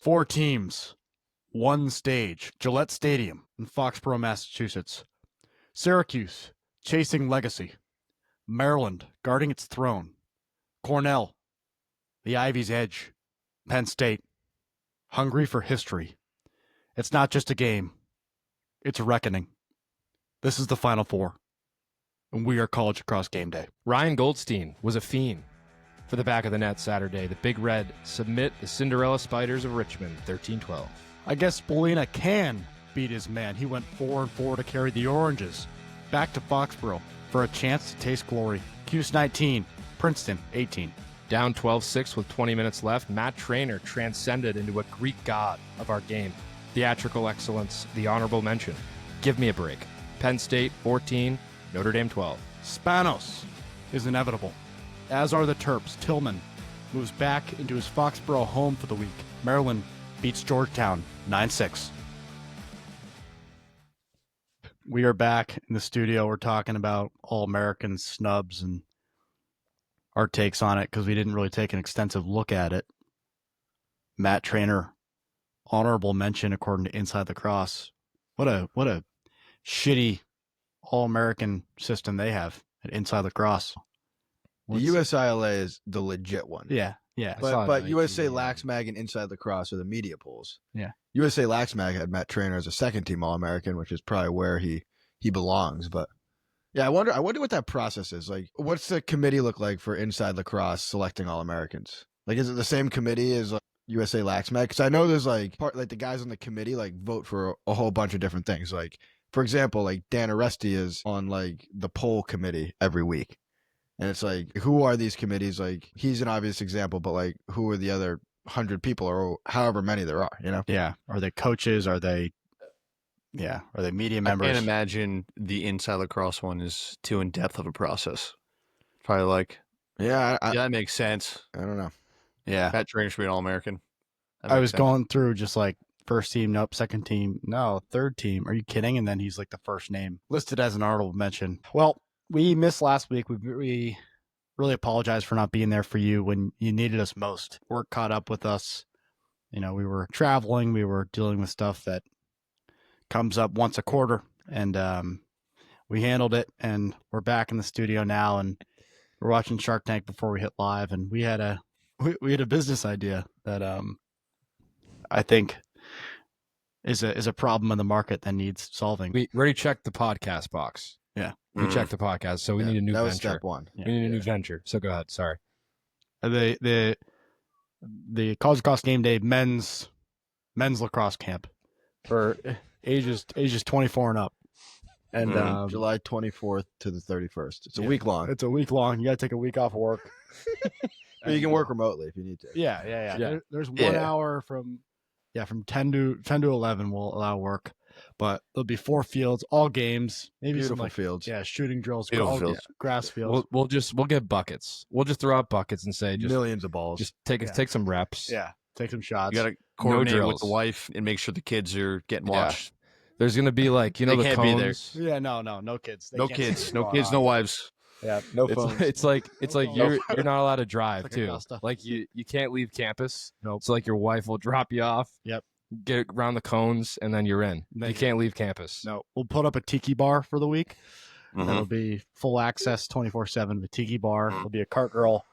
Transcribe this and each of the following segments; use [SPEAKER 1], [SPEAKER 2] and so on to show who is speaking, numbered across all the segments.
[SPEAKER 1] 4 teams, 1 stage, Gillette Stadium in Foxborough, Massachusetts. Syracuse, chasing legacy. Maryland, guarding its throne. Cornell, the Ivy's edge. Penn State, hungry for history. It's not just a game. It's a reckoning. This is the Final Four, and we are College Lacrosse Game Day.
[SPEAKER 2] Ryan Goldstein was a fiend for the back of the net Saturday. The Big Red submit the Cinderella Spiders of Richmond 13-12.
[SPEAKER 1] I guess Spolina can beat his man. He went 4-4 to carry the Oranges back to Foxborough for a chance to taste glory. Cuse 19, Princeton 18.
[SPEAKER 2] Down 12-6 with 20 minutes left, Matt Traynor transcended into a Greek god of our game. Theatrical excellence, the honorable mention. Give me a break. Penn State 14, Notre Dame 12.
[SPEAKER 1] Spanos is inevitable, as are the Terps. Tillman moves back into his Foxborough home for the week. Maryland beats Georgetown 9-6. We are back in the studio. We're talking about All-American snubs and our takes on it because we didn't really take an extensive look at it. Matt Traynor, honorable mention according to Inside Lacrosse. What a shitty All-American system they have at Inside Lacrosse.
[SPEAKER 3] The USILA is the legit one.
[SPEAKER 1] Yeah.
[SPEAKER 3] But USA Laxmag and Inside Lacrosse are the media polls.
[SPEAKER 1] Yeah.
[SPEAKER 3] USA Laxmag had Matt Traynor as a second-team All-American, which is probably where he belongs. But yeah, I wonder what that process is. Like, what's the committee look like for Inside Lacrosse selecting All-Americans? Like, is it the same committee as like USA Laxmag? Because I know there's like the guys on the committee like vote for a whole bunch of different things. Like, for example, like Dan Aresti is on like the poll committee every week. And it's like, who are these committees? Like, he's an obvious example, but like, who are the other 100 people or however many there are, you know?
[SPEAKER 1] Yeah. Are they coaches? Are they media members?
[SPEAKER 4] I can't imagine the Inside Lacrosse one is too in-depth of a process. Probably like,
[SPEAKER 3] Yeah.
[SPEAKER 4] that makes sense.
[SPEAKER 3] I don't know.
[SPEAKER 1] Yeah.
[SPEAKER 4] Pat Traynor should be an All-American.
[SPEAKER 1] I was going through just like first team, nope, second team, no, third team. Are you kidding? And then he's like the first name listed as an honorable mention. Well, we missed last week. We really apologize for not being there for you when you needed us most. Work caught up with us. You know, we were traveling. We were dealing with stuff that comes up once a quarter. And we handled it. And we're back in the studio now. And we're watching Shark Tank before we hit live. And we had a business idea that I think is a problem in the market that needs solving.
[SPEAKER 2] We already checked the podcast box.
[SPEAKER 1] Yeah.
[SPEAKER 2] We checked the podcast, so we need a new
[SPEAKER 3] that
[SPEAKER 2] venture.
[SPEAKER 3] was step one.
[SPEAKER 2] We need a new venture. So go ahead. Sorry.
[SPEAKER 1] The College Lacrosse Game Day men's lacrosse camp for ages 24 and up. And
[SPEAKER 3] July 24th to the 31st. It's a week long.
[SPEAKER 1] It's a week long. You got to take a week off of work.
[SPEAKER 3] But you can work remotely if you need to.
[SPEAKER 1] Yeah. There's 1 hour from 10 to 11 we'll allow work. But there'll be 4 fields, all games, maybe
[SPEAKER 3] Beautiful
[SPEAKER 1] some like,
[SPEAKER 3] fields.
[SPEAKER 1] Yeah, shooting drills,
[SPEAKER 4] Beautiful fields.
[SPEAKER 1] grass fields.
[SPEAKER 2] We'll get buckets. We'll just throw out buckets and say
[SPEAKER 3] Millions of balls.
[SPEAKER 2] Just take some reps.
[SPEAKER 1] Yeah, take some shots.
[SPEAKER 4] You got to coordinate with
[SPEAKER 2] drills.
[SPEAKER 4] the wife and make sure the kids are getting watched.
[SPEAKER 2] There's gonna be like
[SPEAKER 4] They
[SPEAKER 2] the
[SPEAKER 4] can't be there.
[SPEAKER 2] cones.
[SPEAKER 1] Yeah, no kids. They
[SPEAKER 4] No
[SPEAKER 1] can't
[SPEAKER 4] kids,
[SPEAKER 1] see
[SPEAKER 4] no
[SPEAKER 1] what's
[SPEAKER 4] kids,
[SPEAKER 1] going
[SPEAKER 4] no
[SPEAKER 1] on.
[SPEAKER 4] wives.
[SPEAKER 3] Yeah, no phones.
[SPEAKER 2] It's like you're not allowed to drive
[SPEAKER 1] Like
[SPEAKER 2] too.
[SPEAKER 1] Augusta.
[SPEAKER 2] Like you can't leave campus.
[SPEAKER 1] Nope.
[SPEAKER 2] So like your wife will drop you off.
[SPEAKER 1] Yep.
[SPEAKER 2] Get around the cones and then you're in.
[SPEAKER 1] Then
[SPEAKER 2] You can't leave campus.
[SPEAKER 1] No, we'll put up a tiki bar for the week.
[SPEAKER 4] Mhm.
[SPEAKER 1] That'll be full access 24/7 the tiki bar. There'll be a cart girl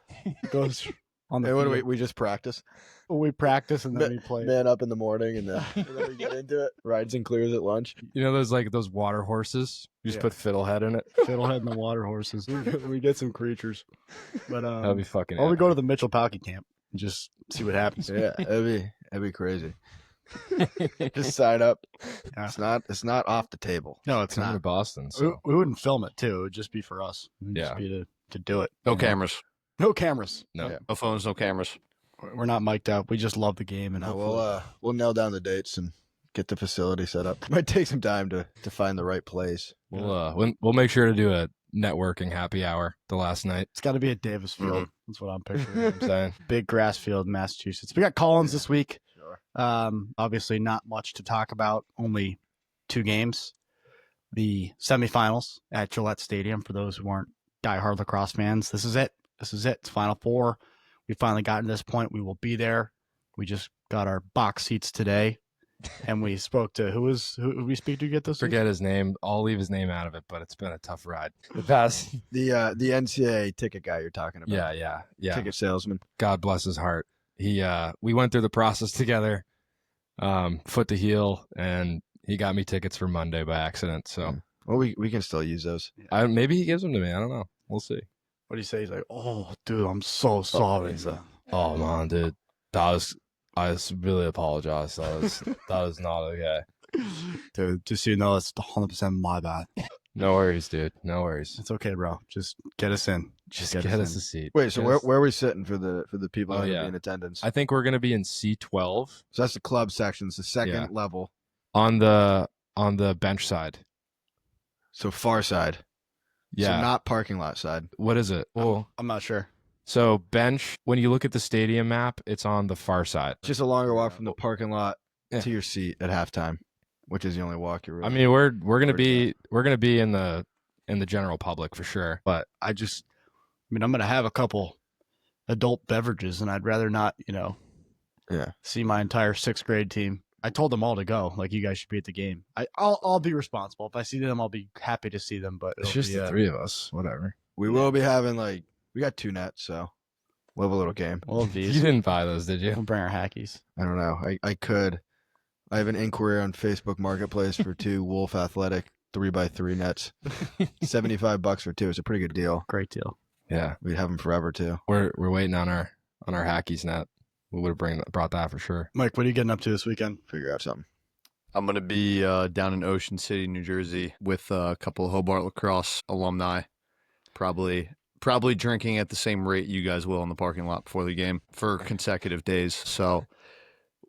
[SPEAKER 1] goes on the
[SPEAKER 3] Hey, what do
[SPEAKER 1] field.
[SPEAKER 3] we just practice?
[SPEAKER 1] We practice and then we play.
[SPEAKER 3] Man up in the morning and then we get into it. Rides and clears at lunch.
[SPEAKER 2] You know those water horses? You just
[SPEAKER 1] Yeah.
[SPEAKER 2] put Fiddlehead in it.
[SPEAKER 1] Fiddlehead and the water horses. We get some creatures. But
[SPEAKER 2] That'd be fucking
[SPEAKER 1] or we
[SPEAKER 2] epic.
[SPEAKER 1] go to the Mitchell Palkey camp and just see what happens.
[SPEAKER 3] Yeah, that'd be crazy. Just sign up.
[SPEAKER 1] Yeah.
[SPEAKER 3] It's not off the table.
[SPEAKER 1] No, it's
[SPEAKER 2] Coming to
[SPEAKER 1] not.
[SPEAKER 2] Boston. So.
[SPEAKER 1] We wouldn't film it too. It would just be for us. It would just be to do it.
[SPEAKER 4] No cameras,
[SPEAKER 1] No cameras.
[SPEAKER 2] No.
[SPEAKER 3] Yeah.
[SPEAKER 4] no phones, no cameras.
[SPEAKER 1] We're not mic'd up. We just love the game and
[SPEAKER 3] We'll nail down the dates and get the facility set up. Might take some time to find the right place.
[SPEAKER 2] We'll make sure to do a networking happy hour the last night.
[SPEAKER 1] it's got to be at Davis Field. That's what I'm picturing.
[SPEAKER 2] I'm saying.
[SPEAKER 1] Big grass field, Massachusetts. We got Collins this week.
[SPEAKER 3] Sure.
[SPEAKER 1] Obviously, not much to talk about. Only 2 games. The semifinals at Gillette Stadium. For those who aren't diehard lacrosse fans, this is it. It's Final Four. We finally gotten to this point. We will be there. We just got our box seats today, and we spoke to who we speak to get those?
[SPEAKER 2] Forget his name. I'll leave his name out of it, but it's been a tough ride. The past.
[SPEAKER 3] The NCAA ticket guy you're talking about.
[SPEAKER 2] Yeah.
[SPEAKER 3] Ticket salesman.
[SPEAKER 2] God bless his heart. We went through the process together, foot to heel, and he got me tickets for Monday by accident. So,
[SPEAKER 3] well, we can still use those.
[SPEAKER 2] Maybe he gives them to me. I don't know. We'll see.
[SPEAKER 1] What do you say? He's like, "Oh, dude, I'm so sorry."
[SPEAKER 2] Oh man, dude, I really apologize. That was not okay.
[SPEAKER 1] Dude, just so you know, it's 100% my bad.
[SPEAKER 2] No worries, dude. No worries.
[SPEAKER 1] It's okay, bro. Just get us in.
[SPEAKER 2] Just get us a seat.
[SPEAKER 3] Wait, so where are we sitting for the people that are in attendance?
[SPEAKER 2] I think we're gonna be in C12.
[SPEAKER 3] So that's the club section. It's the second level
[SPEAKER 2] on the bench side.
[SPEAKER 3] So far side.
[SPEAKER 2] Yeah.
[SPEAKER 3] So not parking lot side.
[SPEAKER 2] What is it? Well,
[SPEAKER 1] I'm not sure.
[SPEAKER 2] So bench, when you look at the stadium map, it's on the far side.
[SPEAKER 3] It's just a longer walk from the parking lot to your seat at halftime, which is the only walk you're really.
[SPEAKER 2] I mean, we're gonna be in the general public for sure. But
[SPEAKER 1] I'm gonna have a couple adult beverages, and I'd rather not, see my entire 6th grade team. I told them all to go. Like, you guys should be at the game. I'll be responsible. If I see them, I'll be happy to see them. But
[SPEAKER 2] it's just the 3 of us. Whatever.
[SPEAKER 3] We will be having we got 2 nets, so we'll have a little game.
[SPEAKER 1] Well,
[SPEAKER 2] you didn't buy those, did you?
[SPEAKER 1] We'll bring our Hackees.
[SPEAKER 3] I don't know. I could. I have an inquiry on Facebook Marketplace for 2 Wolf Athletic 3x3 nets. $75 for 2. It's a pretty good deal.
[SPEAKER 1] Great deal.
[SPEAKER 2] Yeah,
[SPEAKER 3] we'd have them forever too.
[SPEAKER 2] We're waiting on our Hackees net. We would have brought that for sure.
[SPEAKER 1] Mike, what are you getting up to this weekend?
[SPEAKER 3] Figure out something.
[SPEAKER 4] I'm going to be down in Ocean City, New Jersey with a couple of Hobart lacrosse alumni. Probably drinking at the same rate you guys will in the parking lot before the game for consecutive days. So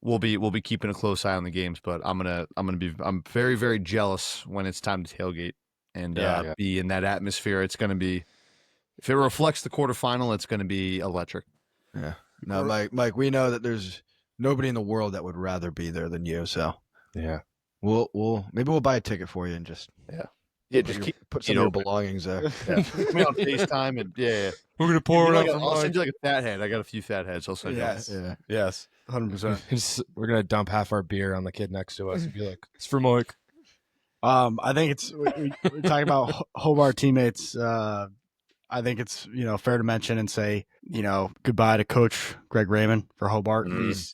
[SPEAKER 4] we'll be keeping a close eye on the games, but I'm very, very jealous when it's time to tailgate and be in that atmosphere. It's going to be, if it reflects the quarterfinal, it's going to be electric.
[SPEAKER 3] Yeah. No, Mike, we know that there's nobody in the world that would rather be there than you. So
[SPEAKER 2] yeah,
[SPEAKER 3] maybe we'll buy a ticket for you and just put some of your belongings there.
[SPEAKER 4] Yeah. Put me on FaceTime and
[SPEAKER 2] we're gonna pour it up.
[SPEAKER 4] I'll send you like a fat head. I got a few fat heads. I'll send you.
[SPEAKER 1] Yes, 100%.
[SPEAKER 2] We're gonna dump half our beer on the kid next to us and be like, "It's for Mike."
[SPEAKER 1] I think we're talking about Hobart teammates. I think it's fair to mention and say goodbye to Coach Greg Raymond for Hobart.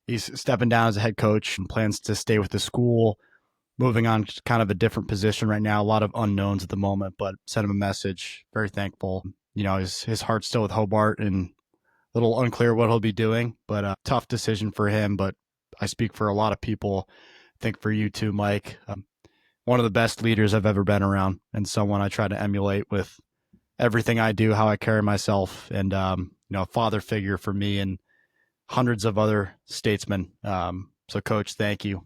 [SPEAKER 1] He's stepping down as a head coach and plans to stay with the school, moving on to kind of a different position right now. A lot of unknowns at the moment, but sent him a message. Very thankful. His heart's still with Hobart and a little unclear what he'll be doing, but a tough decision for him. But I speak for a lot of people. I think for you too, Mike. One of the best leaders I've ever been around, and someone I try to emulate with everything I do, how I carry myself, and a father figure for me and hundreds of other statesmen. So, Coach, thank you.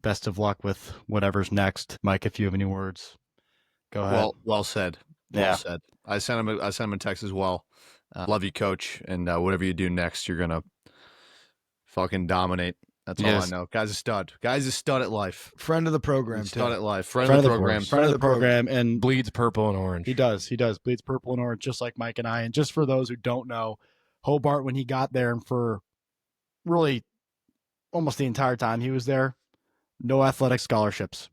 [SPEAKER 1] Best of luck with whatever's next. Mike, if you have any words, go ahead.
[SPEAKER 4] Well said. Well said. I sent him a text as well. Love you, Coach, and whatever you do next, you're gonna fucking dominate. That's all I know. Guy's a stud. Guy's a stud at life.
[SPEAKER 3] Friend of the program.
[SPEAKER 4] Stud at life. Friend of the program.
[SPEAKER 1] Friend of the program. And
[SPEAKER 2] bleeds purple and orange.
[SPEAKER 1] He does. Bleeds purple and orange, just like Mike and I. And just for those who don't know, Hobart, when he got there and for really almost the entire time he was there, no athletic scholarships.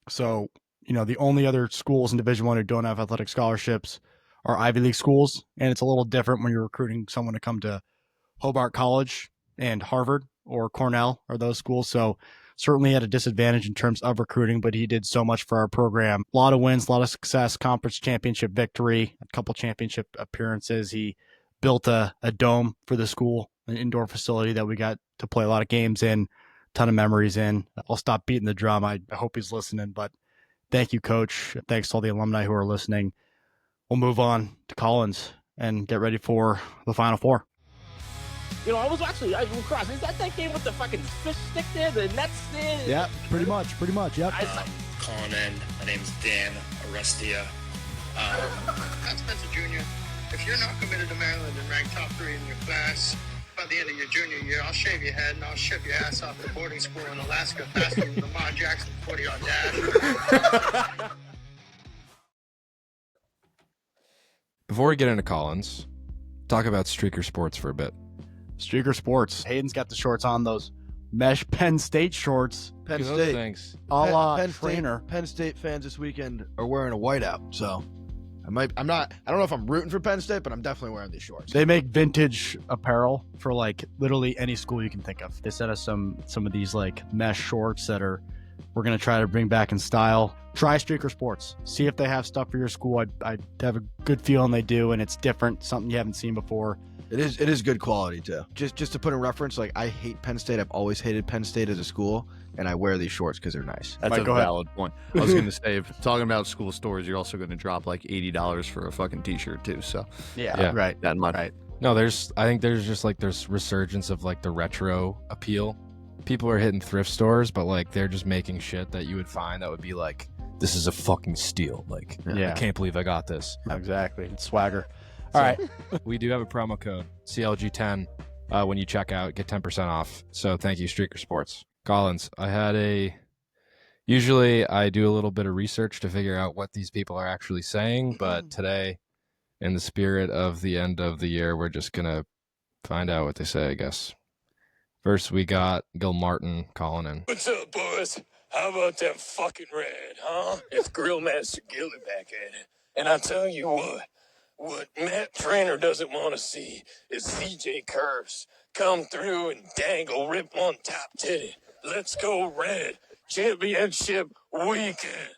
[SPEAKER 1] So, the only other schools in Division I who don't have athletic scholarships are Ivy League schools. And it's a little different when you're recruiting someone to come to Hobart College and Harvard or Cornell or those schools. So certainly at a disadvantage in terms of recruiting, but he did so much for our program. A lot of wins, a lot of success, conference championship victory, a couple championship appearances. He built a dome for the school, an indoor facility that we got to play a lot of games in, ton of memories in. I'll stop beating the drum. I hope he's listening, but thank you, Coach. Thanks to all the alumni who are listening. We'll move on to Collins and get ready for the Final Four.
[SPEAKER 5] I was actually lacrosse. Is that game with the fucking fish stick there, the nets there?
[SPEAKER 1] Yeah, pretty much. Yep.
[SPEAKER 6] Calling in. My name's Dan Arestia.
[SPEAKER 7] That's Spencer Jr. If you're not committed to Maryland and ranked top 3 in your class, by the end of your junior year, I'll shave your head and I'll ship your ass off to boarding school in Alaska faster than Lamar Jackson 40-yard dash.
[SPEAKER 2] Before we get into Collins, talk about streaker sports for a bit.
[SPEAKER 1] Streaker Sports. Hayden's got the shorts on, those mesh Penn State shorts.
[SPEAKER 3] Penn
[SPEAKER 2] Look at those
[SPEAKER 3] State.
[SPEAKER 2] things.
[SPEAKER 1] A la
[SPEAKER 3] Penn
[SPEAKER 1] trainer.
[SPEAKER 3] Penn State fans this weekend are wearing a whiteout, so I don't know if I'm rooting for Penn State, but I'm definitely wearing these shorts.
[SPEAKER 1] They make vintage apparel for like literally any school you can think of. They sent us some of these like mesh shorts that we're gonna try to bring back in style. Try Streaker Sports. See if they have stuff for your school. I have a good feeling they do, and it's different, something you haven't seen before.
[SPEAKER 3] It is good quality too. Just to put in reference, like I hate Penn State. I've always hated Penn State as a school, and I wear these shorts because they're nice.
[SPEAKER 4] That's
[SPEAKER 1] Mike,
[SPEAKER 4] a
[SPEAKER 1] go ahead.
[SPEAKER 4] valid point. I was going to say, if talking about school stores, you're also going to drop like $80 for a fucking t-shirt too. So
[SPEAKER 2] Yeah.
[SPEAKER 1] Right.
[SPEAKER 4] that in mind.
[SPEAKER 1] Right.
[SPEAKER 2] No, I think there's just like there's resurgence of like the retro appeal. People are hitting thrift stores, but like they're just making shit that you would find that would be like, this is a fucking steal. Like,
[SPEAKER 1] Yeah.
[SPEAKER 2] I can't believe I got this.
[SPEAKER 1] Exactly. It's swagger. All right.
[SPEAKER 2] We do have a promo code, CLG10, when you check out, get 10% off. So thank you, Streaker Sports. Collins, usually I do a little bit of research to figure out what these people are actually saying, but today, in the spirit of the end of the year, we're just going to find out what they say, I guess. First, we got Gil Martin calling in.
[SPEAKER 8] What's up, boys? How about that fucking red, huh? It's Grillmaster Gilly back at it. And I tell you what Matt Trainer doesn't want to see is CJ Kirst come through and dangle, rip one top titty. Let's go red. Championship weekend.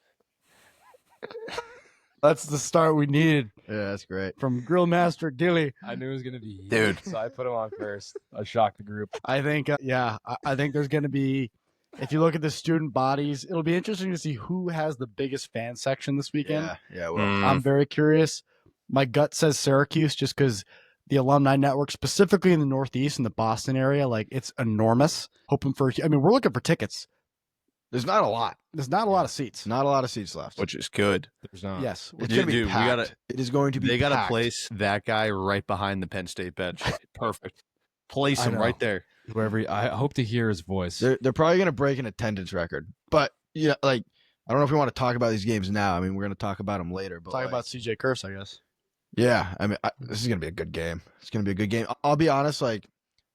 [SPEAKER 1] That's the start we needed
[SPEAKER 3] Yeah, that's great.
[SPEAKER 1] from Grill Master Gilly.
[SPEAKER 2] I knew it was going to be
[SPEAKER 4] Dude.
[SPEAKER 2] so I put him on first. I shocked the group.
[SPEAKER 1] I think, I think there's going to be, if you look at the student bodies, it'll be interesting to see who has the biggest fan section this weekend.
[SPEAKER 3] Yeah. Well,
[SPEAKER 1] I'm very curious. My gut says Syracuse just because the alumni network, specifically in the Northeast and the Boston area, like it's enormous. Hoping for, we're looking for tickets.
[SPEAKER 3] there's not a lot.
[SPEAKER 1] There's not a lot of seats.
[SPEAKER 3] Not a lot of seats left.
[SPEAKER 4] Which is good.
[SPEAKER 2] There's not.
[SPEAKER 1] Yes.
[SPEAKER 3] It's
[SPEAKER 4] Dude,
[SPEAKER 3] going to be
[SPEAKER 4] we
[SPEAKER 3] packed.
[SPEAKER 4] gotta-
[SPEAKER 3] It is going to be
[SPEAKER 4] They got to
[SPEAKER 3] packed.
[SPEAKER 4] place that guy right behind the Penn State bench. Perfect. Place
[SPEAKER 1] I
[SPEAKER 4] him
[SPEAKER 1] know.
[SPEAKER 4] right there.
[SPEAKER 2] Whoever, I hope to hear his voice.
[SPEAKER 3] They're probably going to break an attendance record. But, yeah, like, I don't know if we want to talk about these games now. I mean, we're going to talk about them later. But
[SPEAKER 1] Talk
[SPEAKER 3] like,
[SPEAKER 1] about CJ Kirst, I guess.
[SPEAKER 3] Yeah, this is going to be a good game. It's going to be a good game. I'll be honest, like,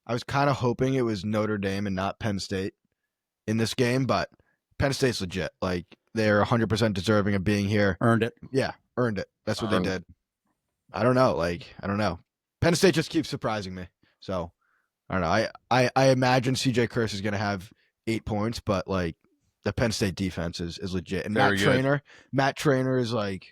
[SPEAKER 3] I was kind of hoping it was Notre Dame and not Penn State in this game, but Penn State's legit. Like, they're 100% deserving of being here.
[SPEAKER 1] Earned it.
[SPEAKER 3] Yeah, earned it. That's what they
[SPEAKER 4] Earned
[SPEAKER 3] did. I don't know. Penn State just keeps surprising me. So, I don't know. I imagine CJ Kirst is going to have 8 points, but, like, the Penn State defense is legit. And
[SPEAKER 4] Very good.
[SPEAKER 3] Matt Trainer is, like,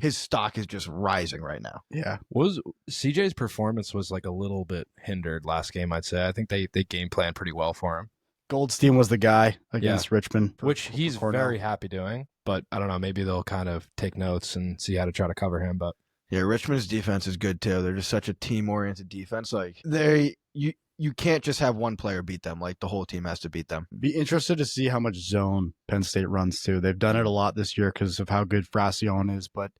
[SPEAKER 3] his stock is just rising right now.
[SPEAKER 1] Yeah.
[SPEAKER 2] Was CJ's performance was like a little bit hindered last game, I'd say. I think they game planned pretty well for him,
[SPEAKER 1] Goldstein was the guy against Richmond.
[SPEAKER 2] which he's
[SPEAKER 1] Cornell.
[SPEAKER 2] very happy doing. But I don't know, maybe they'll kind of take notes and see how to try to cover him. But
[SPEAKER 3] Yeah, Richmond's defense is good too. They're just such a team-oriented defense. Like you can't just have one player beat them. Like the whole team has to beat them.
[SPEAKER 1] Be interested to see how much zone Penn State runs too. They've done it a lot this year because of how good Fracione is, but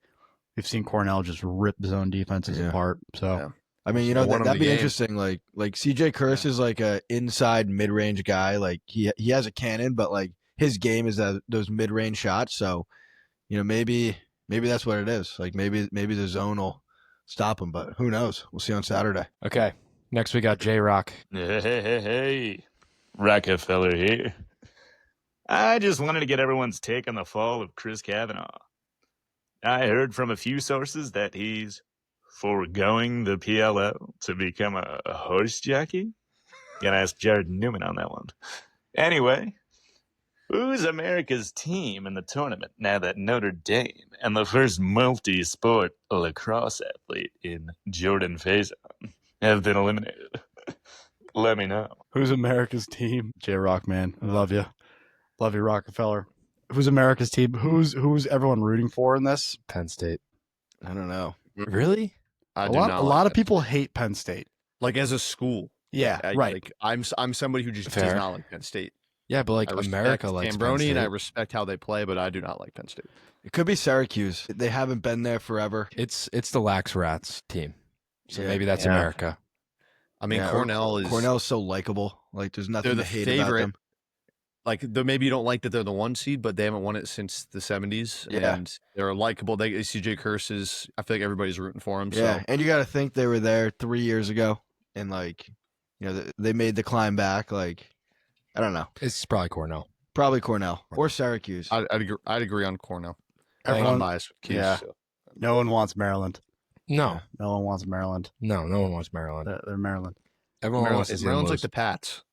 [SPEAKER 1] we've seen Cornell just rip zone defenses
[SPEAKER 3] Yeah.
[SPEAKER 1] apart. So
[SPEAKER 3] Yeah. I mean,
[SPEAKER 4] Won 'em
[SPEAKER 3] that'd
[SPEAKER 4] the
[SPEAKER 3] be
[SPEAKER 4] game.
[SPEAKER 3] interesting. Like CJ Kirst is like a inside mid-range guy. Like he has a cannon, but like his game is those mid-range shots. So maybe that's what it is. Like maybe the zone will stop him, but who knows? We'll see on Saturday.
[SPEAKER 2] okay, next we got J Rock.
[SPEAKER 8] Hey. Rockefeller here. I just wanted to get everyone's take on the fall of Chris Kavanaugh. I heard from a few sources that he's foregoing the PLL to become a horse jockey. Gonna ask Jared Newman on that one. Anyway, who's America's team in the tournament now that Notre Dame and the first multi-sport lacrosse athlete in Jordan Faison have been eliminated? Let me know.
[SPEAKER 1] who's America's team? J Rock, man. I love you. Love you, Rockefeller. Who's America's team? Who's everyone rooting for in this?
[SPEAKER 2] Penn State.
[SPEAKER 3] I don't know.
[SPEAKER 2] Really?
[SPEAKER 4] I
[SPEAKER 1] A
[SPEAKER 4] do
[SPEAKER 1] lot,
[SPEAKER 4] not
[SPEAKER 1] a
[SPEAKER 4] like
[SPEAKER 1] lot of
[SPEAKER 4] that.
[SPEAKER 1] people hate Penn State.
[SPEAKER 4] Like as a school.
[SPEAKER 1] Yeah,
[SPEAKER 4] Right. Like I'm somebody who just
[SPEAKER 2] Fair.
[SPEAKER 4] does not like Penn State.
[SPEAKER 2] Yeah, but like
[SPEAKER 4] I respect
[SPEAKER 2] America likes Penn
[SPEAKER 4] Cambroni, and I
[SPEAKER 2] State.
[SPEAKER 4] respect how they play, but I do not like Penn State.
[SPEAKER 3] It could be Syracuse. They haven't been there forever.
[SPEAKER 2] It's the Lax Rats team, so
[SPEAKER 3] Yeah.
[SPEAKER 2] maybe that's
[SPEAKER 4] Yeah.
[SPEAKER 2] America.
[SPEAKER 4] I mean,
[SPEAKER 3] Yeah,
[SPEAKER 4] Cornell's
[SPEAKER 3] so likable. Like there's nothing
[SPEAKER 4] they're
[SPEAKER 3] to
[SPEAKER 4] the
[SPEAKER 3] hate about
[SPEAKER 4] favorite.
[SPEAKER 3] them.
[SPEAKER 4] Like maybe you don't like that they're the 1 seed, but they haven't won it since the 70s,
[SPEAKER 3] Yeah.
[SPEAKER 4] and they're likable. CJ Kirst is. I feel like everybody's rooting for him.
[SPEAKER 3] Yeah,
[SPEAKER 4] So
[SPEAKER 3] and you got to think they were there 3 years ago, and like they made the climb back. Like, I don't know.
[SPEAKER 2] It's probably Cornell.
[SPEAKER 3] Probably Cornell or Syracuse.
[SPEAKER 4] I'd agree on Cornell.
[SPEAKER 1] Everyone-
[SPEAKER 4] I'm biased with Cuse.
[SPEAKER 1] yeah.
[SPEAKER 4] So.
[SPEAKER 1] No one wants Maryland.
[SPEAKER 2] No,
[SPEAKER 1] No one wants Maryland.
[SPEAKER 2] no one wants Maryland.
[SPEAKER 1] They're Maryland.
[SPEAKER 2] Everyone wants to see them
[SPEAKER 4] Maryland's like
[SPEAKER 2] lose.
[SPEAKER 4] the Pats.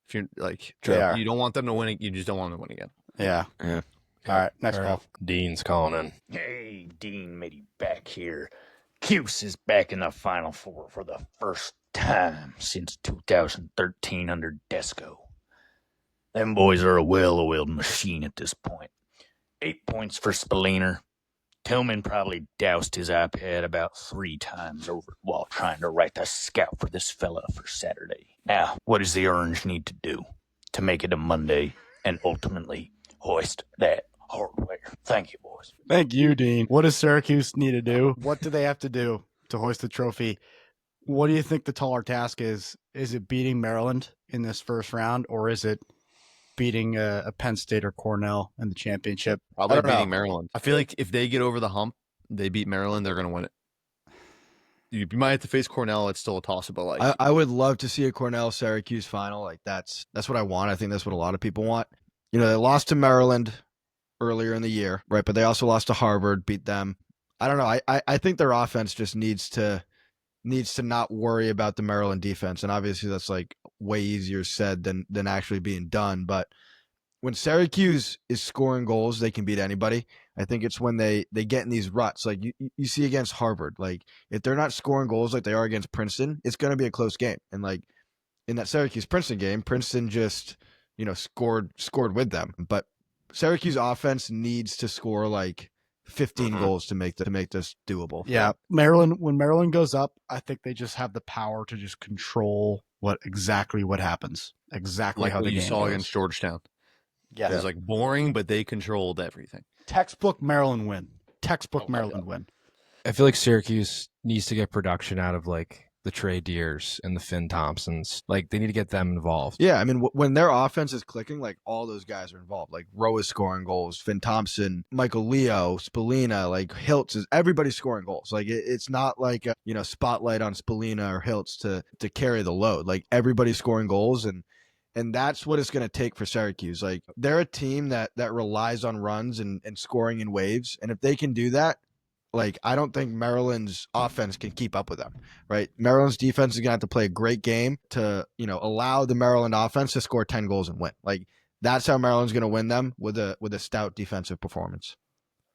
[SPEAKER 4] If you're like,
[SPEAKER 1] They are.
[SPEAKER 4] you don't want them to win it, you just don't want them to win again.
[SPEAKER 1] Yeah.
[SPEAKER 3] Yeah.
[SPEAKER 1] All right. Next
[SPEAKER 2] Fair
[SPEAKER 1] call.
[SPEAKER 2] enough. Dean's calling in.
[SPEAKER 8] Hey, Dean Mitty back here. Cuse is back in the Final Four for the first time since 2013 under Desco. Them boys are a well-oiled machine at this point. 8 points for Spalliner. Tillman probably doused his iPad about 3 times over while trying to write the scout for this fella for Saturday. Now, what does the Orange need to do to make it a Monday and ultimately hoist that hardware? Thank you, boys.
[SPEAKER 1] Thank you, Dean. What does Syracuse need to do? What do they have to do to hoist the trophy? What do you think the taller task is? Is it beating Maryland in this first round, or is it beating a Penn State or Cornell in the championship?
[SPEAKER 4] Probably
[SPEAKER 1] I don't know.
[SPEAKER 4] beating Maryland. I feel like if they get over the hump, they beat Maryland, they're going to win it. You might have to face Cornell. It's still a toss-up, but like
[SPEAKER 3] I would love to see a Cornell Syracuse final. Like that's what I want. I think that's what a lot of people want. They lost to Maryland earlier in the year, right? But they also lost to Harvard, beat them. I don't know. I think their offense just needs to not worry about the Maryland defense. And obviously that's like way easier said than actually being done. But when Syracuse is scoring goals, they can beat anybody. I think it's when they get in these ruts. Like you see against Harvard, like if they're not scoring goals like they are against Princeton, it's going to be a close game. And like in that Syracuse-Princeton game, Princeton just, scored with them. But Syracuse offense needs to score like 15 goals to make this doable.
[SPEAKER 1] Yeah, Maryland. When Maryland goes up, I think they just have the power to just control what happens. Exactly
[SPEAKER 4] like
[SPEAKER 1] how
[SPEAKER 4] what
[SPEAKER 1] the
[SPEAKER 4] you
[SPEAKER 1] game
[SPEAKER 4] saw
[SPEAKER 1] goes.
[SPEAKER 4] against Georgetown.
[SPEAKER 1] Yeah,
[SPEAKER 4] It was like boring, but they controlled everything.
[SPEAKER 1] textbook Maryland win. Textbook Maryland win.
[SPEAKER 2] I feel like Syracuse needs to get production out of like the Trey Deers and the Finn Thompsons. Like they need to get them involved.
[SPEAKER 3] Yeah, I mean, when their offense is clicking, like all those guys are involved. Like Rowe is scoring goals, Finn Thompson, Michael Leo, Spallina, like Hiltz is everybody's scoring goals. Like it's not like a, spotlight on Spallina or Hiltz to carry the load. Like everybody's scoring goals, and that's what it's going to take for Syracuse. Like they're a team that relies on runs and scoring in waves, and if they can do that. Like, I don't think Maryland's offense can keep up with them, right? Maryland's defense is going to have to play a great game to, allow the Maryland offense to score 10 goals and win. Like, that's how Maryland's going to win them with a stout defensive performance.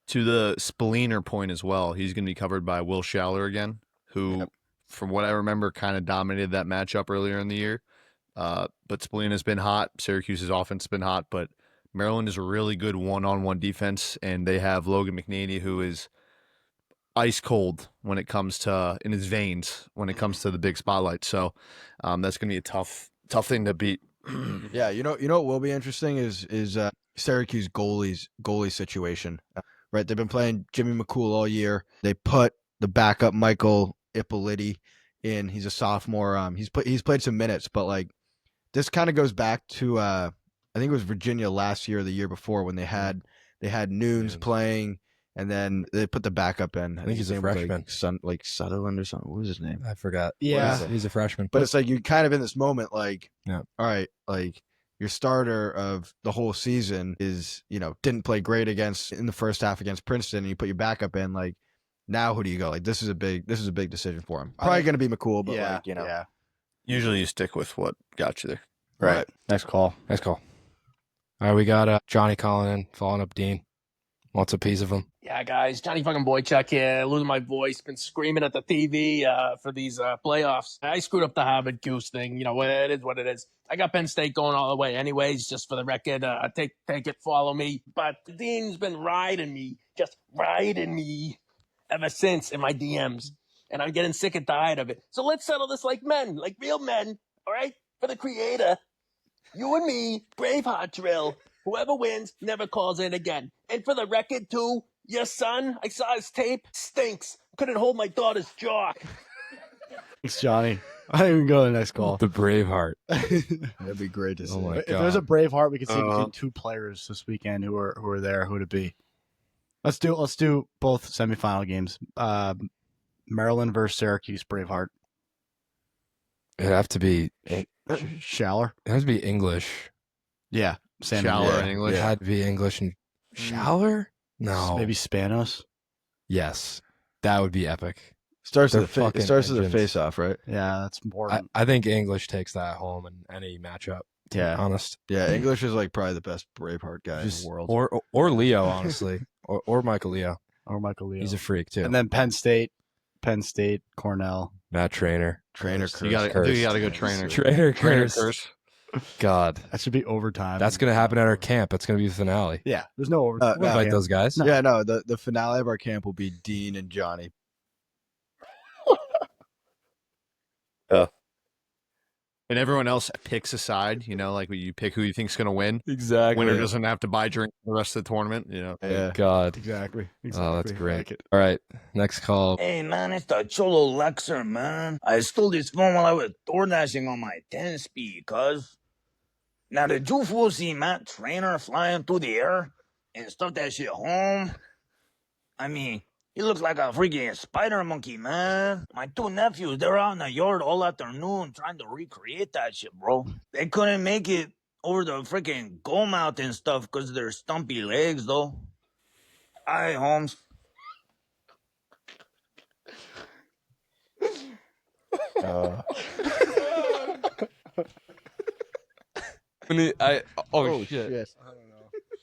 [SPEAKER 4] To the Spalliner point as well, he's going to be covered by Will Schaller again, who, from what I remember, kind of dominated that matchup earlier in the year. But Spallina's been hot. Syracuse's offense has been hot, but Maryland is a really good one-on-one defense, and they have Logan McNaney, who is ice cold when it comes to in his veins when it comes to the big spotlight. So that's going to be a tough thing to beat.
[SPEAKER 3] Yeah, what will be interesting is Syracuse goalie situation. Right, they've been playing Jimmy McCool all year. They put the backup Michael Ippoliti in. He's a sophomore. He's played some minutes, but like this kind of goes back to I think it was Virginia last year or the year before when they had Nunes playing. And then they put the backup in.
[SPEAKER 2] I think he's a freshman.
[SPEAKER 3] Like Sutherland or something. What was his name?
[SPEAKER 2] I forgot.
[SPEAKER 1] Yeah.
[SPEAKER 2] He's a freshman.
[SPEAKER 3] But it's like you're kind of in this moment like,
[SPEAKER 2] yeah.
[SPEAKER 3] All right, like your starter of the whole season is, didn't play great in the first half against Princeton, and you put your backup in. Like, now who do you go? Like, this is a big decision for him. Probably going to be McCool, but
[SPEAKER 1] yeah.
[SPEAKER 4] Usually you stick with what got you there.
[SPEAKER 1] Right. Next call.
[SPEAKER 2] All right, we got Johnny calling in, following up Dean. Wants a piece of him.
[SPEAKER 5] Yeah, guys, Johnny fucking Boychuk here, losing my voice, been screaming at the TV for these playoffs. I screwed up the Harvard Cuse thing. It is what it is. I got Penn State going all the way anyways, just for the record. Take it, follow me. But the Dean's been riding me ever since in my DMs. And I'm getting sick and tired of it. So let's settle this like men, like real men, all right? For the creator, you and me, Braveheart drill. Whoever wins never calls in again. And for the record, too, your son, I saw his tape, stinks. Couldn't hold my daughter's jaw.
[SPEAKER 1] Thanks, Johnny. I didn't even go to the next call.
[SPEAKER 2] The Braveheart.
[SPEAKER 3] That'd be great to see.
[SPEAKER 2] Oh my
[SPEAKER 1] If
[SPEAKER 2] God.
[SPEAKER 1] there's a Braveheart, we can see between 2 players this weekend who are there. Who would it be? Let's do both semifinal games. Maryland versus Syracuse. Braveheart.
[SPEAKER 2] It'd have to be
[SPEAKER 1] Schaller.
[SPEAKER 2] It has to be English.
[SPEAKER 1] Yeah. San
[SPEAKER 4] Schaller in
[SPEAKER 2] It
[SPEAKER 4] English.
[SPEAKER 2] had to be English and Schaller? No.
[SPEAKER 1] Maybe Spanos.
[SPEAKER 2] Yes. That would be epic.
[SPEAKER 3] Starts
[SPEAKER 2] They're
[SPEAKER 3] as a
[SPEAKER 2] fucking
[SPEAKER 3] face
[SPEAKER 2] engines.
[SPEAKER 3] off, right?
[SPEAKER 1] Yeah, that's more.
[SPEAKER 2] I think English takes that home in any matchup. To
[SPEAKER 1] Yeah.
[SPEAKER 2] be honest.
[SPEAKER 3] Yeah, English is like probably the best Braveheart guy in the world.
[SPEAKER 2] Or Leo, honestly. or Michael Leo.
[SPEAKER 1] or Michael Leo.
[SPEAKER 2] He's a freak too.
[SPEAKER 1] And then Penn State, Cornell.
[SPEAKER 2] Matt Trainer.
[SPEAKER 3] Trainer
[SPEAKER 2] Kirst.
[SPEAKER 4] You gotta,
[SPEAKER 2] Kirst.
[SPEAKER 4] dude, you gotta go trainer.
[SPEAKER 2] Trainer Kirst.
[SPEAKER 4] Kirst.
[SPEAKER 2] God.
[SPEAKER 1] That should be overtime.
[SPEAKER 2] That's going to happen at our camp. That's going to be the finale.
[SPEAKER 1] Yeah, there's no overtime.
[SPEAKER 2] We'll invite those guys.
[SPEAKER 1] No.
[SPEAKER 3] Yeah, no, the finale of our camp will be Dean and Johnny.
[SPEAKER 4] And everyone else picks a side, you know, like you pick who you think's gonna win.
[SPEAKER 2] Exactly.
[SPEAKER 4] Winner doesn't have to buy drink the rest of the tournament, you know.
[SPEAKER 3] Yeah.
[SPEAKER 2] God.
[SPEAKER 1] Exactly.
[SPEAKER 2] Oh, that's
[SPEAKER 1] I
[SPEAKER 2] great.
[SPEAKER 1] like it.
[SPEAKER 2] All right. Next call.
[SPEAKER 9] Hey, man, it's the Cholo Lexer, man. I stole this phone while I was door dashing on my 10-speed, cuz. Now, did you fools see Matt Trainer flying through the air and stuff that shit home? I mean, he looks like a freaking spider monkey, man. My two nephews, they're out in the yard all afternoon trying to recreate that shit, bro. They couldn't make it over the freaking goal mouth and stuff because of their stumpy legs, though. All right, Holmes.
[SPEAKER 2] Oh, shit.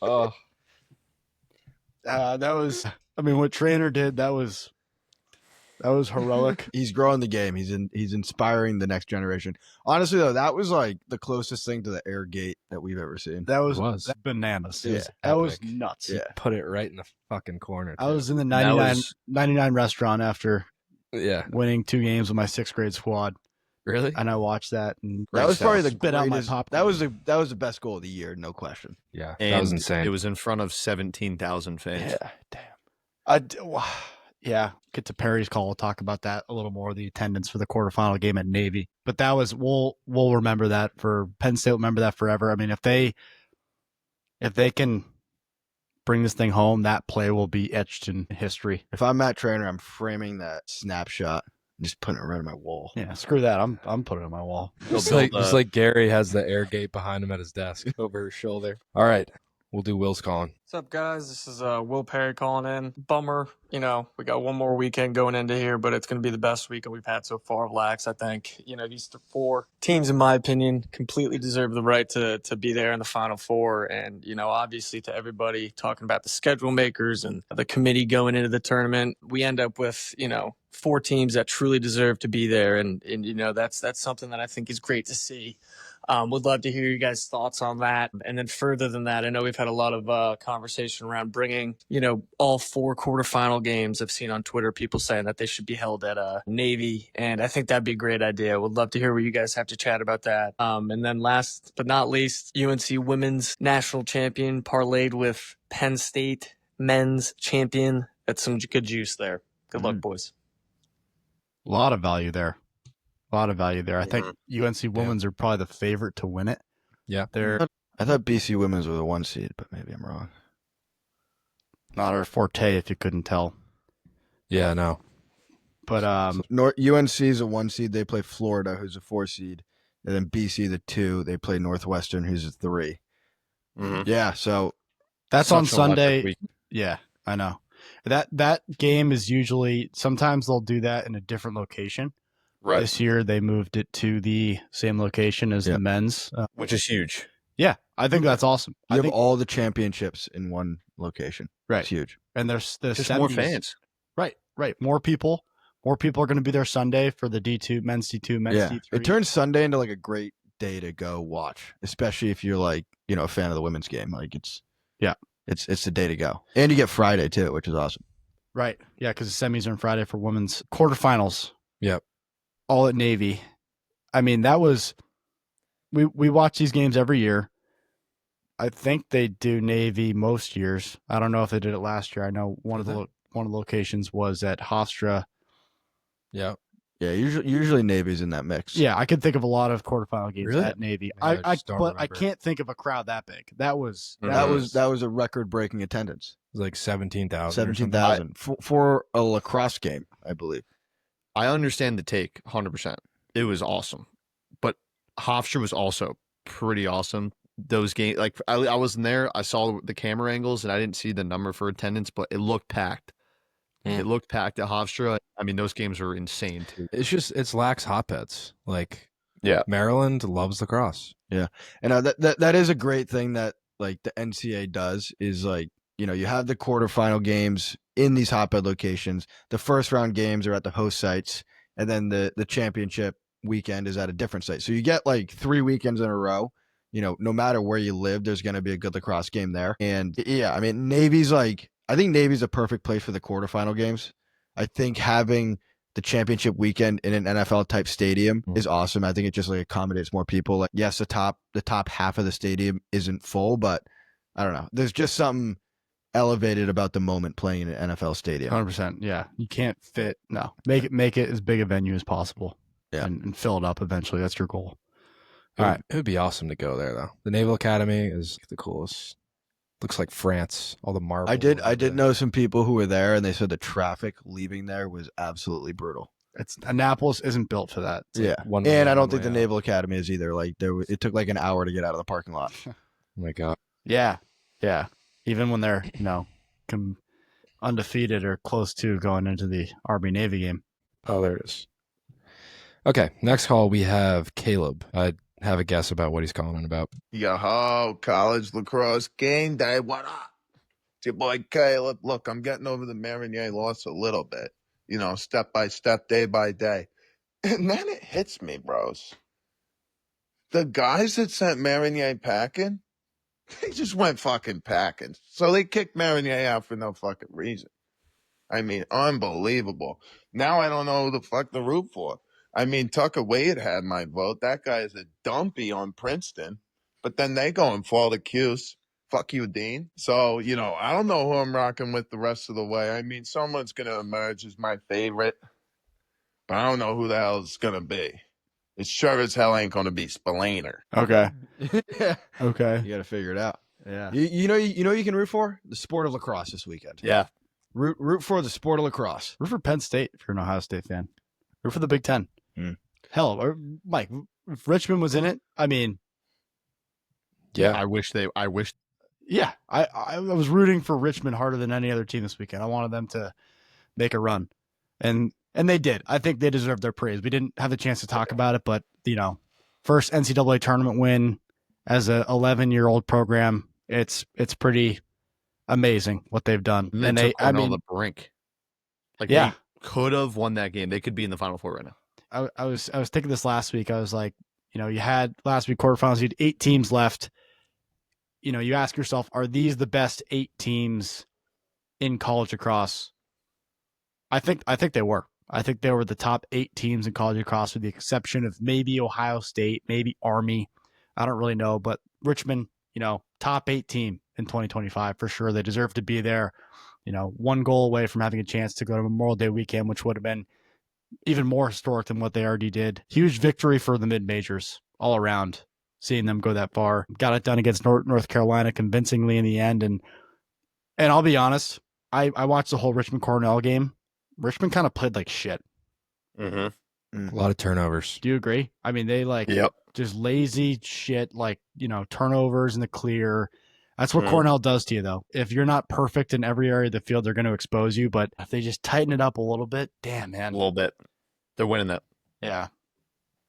[SPEAKER 2] Oh,
[SPEAKER 1] That was. I mean, what Trainer did. That was heroic.
[SPEAKER 3] He's growing the game. He's inspiring the next generation. Honestly, though, that was like the closest thing to the air gate that we've ever seen.
[SPEAKER 1] That was,
[SPEAKER 2] It was.
[SPEAKER 1] bananas.
[SPEAKER 3] Yeah.
[SPEAKER 1] That was
[SPEAKER 2] Epic.
[SPEAKER 1] nuts.
[SPEAKER 3] Yeah.
[SPEAKER 2] put it right in the fucking corner.
[SPEAKER 1] I
[SPEAKER 2] too.
[SPEAKER 1] was in the
[SPEAKER 4] That
[SPEAKER 1] 99 restaurant after
[SPEAKER 2] Yeah.
[SPEAKER 1] winning 2 games with my 6th grade squad,
[SPEAKER 2] Really?
[SPEAKER 1] and I watched that. And
[SPEAKER 3] That was probably the
[SPEAKER 1] spit out my
[SPEAKER 3] greatest.
[SPEAKER 1] popcorn.
[SPEAKER 3] That was the best goal of the year, no question.
[SPEAKER 2] Yeah.
[SPEAKER 4] And
[SPEAKER 2] that was insane.
[SPEAKER 4] It was in front of 17,000 fans.
[SPEAKER 1] Yeah, damn. Yeah, get to Perry's call. We'll talk about that a little more. The attendance for the quarterfinal game at Navy, but that was we'll remember that for Penn State. Will remember that forever. I mean, if they can bring this thing home, that play will be etched in history.
[SPEAKER 3] If I'm Matt Trainer, I'm framing that snapshot, and just putting it right on my wall.
[SPEAKER 1] Yeah, screw that. I'm putting it on my wall.
[SPEAKER 2] Just like Gary has the air gate behind him at his desk over his shoulder. All right. We'll do Will's calling.
[SPEAKER 10] What's up, guys? This is Will Perry calling in. Bummer, we got one more weekend going into here, but it's going to be the best weekend we've had so far of Lax, I think. These 4 teams, in my opinion, completely deserve the right to be there in the Final Four. And, obviously to everybody talking about the schedule makers and the committee going into the tournament, we end up with, 4 teams that truly deserve to be there. And that's something that I think is great to see. Would love to hear you guys' thoughts on that. And then further than that, I know we've had a lot of conversation around bringing, all 4 quarterfinal games. I've seen on Twitter people saying that they should be held at Navy. And I think that'd be a great idea. Would love to hear what you guys have to chat about that. And then last but not least, UNC women's national champion parlayed with Penn State men's champion. That's some good juice there. Good luck, boys.
[SPEAKER 1] A lot of value there. I think UNC women's are probably the favorite to win it.
[SPEAKER 2] Yeah.
[SPEAKER 1] They're
[SPEAKER 3] I thought BC women's were the 1 seed, but maybe I'm wrong.
[SPEAKER 1] not our forte, if you couldn't tell.
[SPEAKER 2] Yeah, no.
[SPEAKER 1] But
[SPEAKER 3] UNC is a 1 seed. They play Florida, who's a 4 seed, and then BC the 2. They play Northwestern, who's a 3.
[SPEAKER 4] Mhm.
[SPEAKER 3] Yeah, so
[SPEAKER 1] that's on
[SPEAKER 4] Such an electric
[SPEAKER 1] Sunday.
[SPEAKER 4] week.
[SPEAKER 1] Yeah, I know. That game is usually, sometimes they'll do that in a different location.
[SPEAKER 4] Right.
[SPEAKER 1] This year they moved it to the same location as the men's.
[SPEAKER 4] Which is huge.
[SPEAKER 1] Yeah, I think that's awesome.
[SPEAKER 3] you
[SPEAKER 1] I
[SPEAKER 3] have
[SPEAKER 1] think,
[SPEAKER 3] all the championships in one location.
[SPEAKER 1] right,
[SPEAKER 3] It's huge.
[SPEAKER 1] and there's
[SPEAKER 4] Just more fans.
[SPEAKER 1] Right. More people are going to be there Sunday for the D2, men's D2, men's
[SPEAKER 3] Yeah,
[SPEAKER 1] D3.
[SPEAKER 3] it turns Sunday into like a great day to go watch, especially if you're like a fan of the women's game. Like it's the day to go, and you get Friday too, which is awesome.
[SPEAKER 1] Right. Yeah, because the semis are on Friday for women's quarterfinals.
[SPEAKER 2] Yep.
[SPEAKER 1] All at Navy. I mean, that was we watch these games every year. I think they do Navy most years. I don't know if they did it last year. I know one of the locations was at Hofstra.
[SPEAKER 2] Yeah.
[SPEAKER 3] Yeah, usually Navy's in that mix.
[SPEAKER 1] Yeah, I could think of a lot of quarterfinal games
[SPEAKER 2] Really?
[SPEAKER 1] at Navy.
[SPEAKER 2] I just don't
[SPEAKER 1] But I
[SPEAKER 2] remember.
[SPEAKER 1] can't think of a crowd that big. That was
[SPEAKER 3] that was a record breaking attendance.
[SPEAKER 2] It was like 17,000.
[SPEAKER 3] 17,000 for a lacrosse game, I believe.
[SPEAKER 4] I understand the take 100%. It was awesome. Hofstra was also pretty awesome. Those games, like I wasn't there. I saw the camera angles and I didn't see the number for attendance, but it looked packed. It looked packed at Hofstra. I mean, those games were insane too.
[SPEAKER 2] It's lax hotbeds. Like,
[SPEAKER 4] Yeah.
[SPEAKER 2] Maryland loves lacrosse.
[SPEAKER 3] Yeah. And that is a great thing that like the NCAA does is like, you know, you have the quarterfinal games in these hotbed locations. The first round games are at the host sites, and then the championship weekend is at a different site. So you get like 3 weekends in a row. You know, no matter where you live, there's going to be a good lacrosse game there. And yeah, I mean, I think Navy's a perfect place for the quarterfinal games. I think having the championship weekend in an NFL type stadium is awesome. I think it just like accommodates more people. Like, yes, the top half of the stadium isn't full, but I don't know. There's just something elevated about the moment playing in an NFL stadium.
[SPEAKER 1] 100%. Yeah. You can't fit. No. Make it as big a venue as possible.
[SPEAKER 3] Yeah.
[SPEAKER 1] And fill it up eventually. That's your goal.
[SPEAKER 2] All right. It would be awesome to go there, though. The Naval Academy is the coolest. Looks like France. All the marble.
[SPEAKER 3] I did know some people who were there, and they said the traffic leaving there was absolutely brutal.
[SPEAKER 1] Annapolis isn't built for that.
[SPEAKER 3] Yeah. And I don't think the Naval Academy is either. Like it took like an hour to get out of the parking lot.
[SPEAKER 2] Oh my God.
[SPEAKER 1] Yeah. Yeah. Even when they're, undefeated or close to going into the Army-Navy game.
[SPEAKER 2] Oh, there it is. Okay. Next call, we have Caleb. I have a guess about what he's calling in about.
[SPEAKER 11] Yo-ho, college lacrosse game day. What up? It's your boy Caleb. Look, I'm getting over the Marinier loss a little bit. You know, step by step, day by day. And then it hits me, bros. The guys that sent Marinier packing, they just went fucking packing. So they kicked Marinier out for no fucking reason. I mean, unbelievable. Now I don't know who the fuck to root for. I mean, Tucker Wade had my vote. That guy is a dumpy on Princeton. But then they go and fall to Cuse. Fuck you, Dean. So, you know, I don't know who I'm rocking with the rest of the way. I mean, someone's going to emerge as my favorite. But I don't know who the hell it's going to be. It sure as hell ain't going to be Spillane.
[SPEAKER 1] Okay.
[SPEAKER 3] Yeah.
[SPEAKER 1] Okay.
[SPEAKER 3] You got to figure it out.
[SPEAKER 1] Yeah.
[SPEAKER 3] You know you can root for? The sport of lacrosse this weekend.
[SPEAKER 4] Yeah.
[SPEAKER 3] Root for the sport of lacrosse.
[SPEAKER 1] Root for Penn State if you're an Ohio State fan. Root for the Big Ten. Hell, Mike, if Richmond was in it, I mean,
[SPEAKER 2] yeah,
[SPEAKER 4] I wish.
[SPEAKER 1] Yeah, I was rooting for Richmond harder than any other team this weekend. I wanted them to make a run, and they did. I think they deserve their praise. We didn't have the chance to talk about it, but first NCAA tournament win as a 11-year-old program. It's pretty amazing what they've done.
[SPEAKER 4] And they Cornell the brink. Like,
[SPEAKER 1] yeah,
[SPEAKER 4] they could have won that game. They could be in the Final Four right now.
[SPEAKER 1] I was thinking this last week. I was like, you had last week quarterfinals. You had 8 teams left. You ask yourself, are these the best 8 teams in college lacrosse? I think they were. I think they were the top 8 teams in college lacrosse, with the exception of maybe Ohio State, maybe Army. I don't really know, but Richmond, top 8 team in 2025 for sure. They deserve to be there. 1 goal away from having a chance to go to Memorial Day weekend, which would have been even more historic than what they already did. Huge victory for the mid-majors all around, seeing them go that far. Got it done against North Carolina convincingly in the end. And I'll be honest, I watched the whole Richmond Cornell game. Richmond kind of played like shit.
[SPEAKER 2] Mm-hmm. A lot of turnovers.
[SPEAKER 1] Do you agree? I mean, they just lazy shit, turnovers in the clear. That's what Cornell does to you, though. If you're not perfect in every area of the field, they're going to expose you. But if they just tighten it up a little bit, damn, man.
[SPEAKER 4] A little bit. They're winning that.
[SPEAKER 1] Yeah.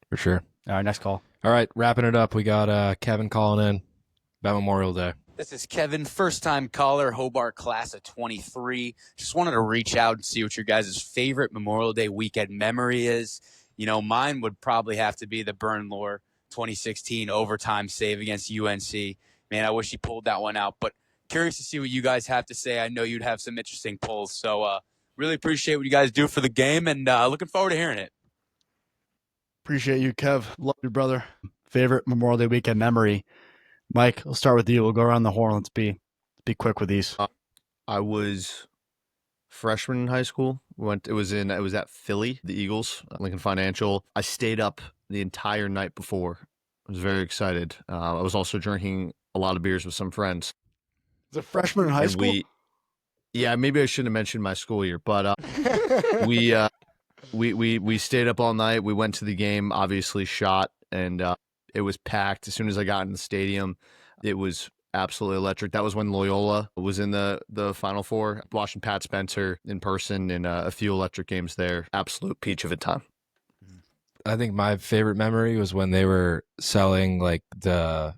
[SPEAKER 2] For sure.
[SPEAKER 1] All right, next call.
[SPEAKER 2] All right, wrapping it up. We got Kevin calling in about Memorial Day.
[SPEAKER 12] This is Kevin, first-time caller, Hobart class of 23. Just wanted to reach out and see what your guys' favorite Memorial Day weekend memory is. Mine would probably have to be the Bern Lore 2016 overtime save against UNC. Man, I wish he pulled that one out, but curious to see what you guys have to say. I know you'd have some interesting pulls, so really appreciate what you guys do for the game, and looking forward to hearing it.
[SPEAKER 1] Appreciate you, Kev. Love you, brother. Favorite Memorial Day weekend memory. Mike, I'll start with you. We'll go around the horn. Let's be quick with these.
[SPEAKER 4] I was freshman in high school. It was at Philly, the Eagles, Lincoln Financial. I stayed up the entire night before. I was very excited. I was also drinking a lot of beers with some friends.
[SPEAKER 1] Is it freshman in high school?
[SPEAKER 4] Maybe I shouldn't have mentioned my school year, but we stayed up all night. We went to the game, obviously shot, and It was packed. As soon as I got in the stadium, it was absolutely electric. That was when Loyola was in the Final Four. Watching Pat Spencer in person in a few electric games there. Absolute peach of a time.
[SPEAKER 2] I think my favorite memory was when they were selling like the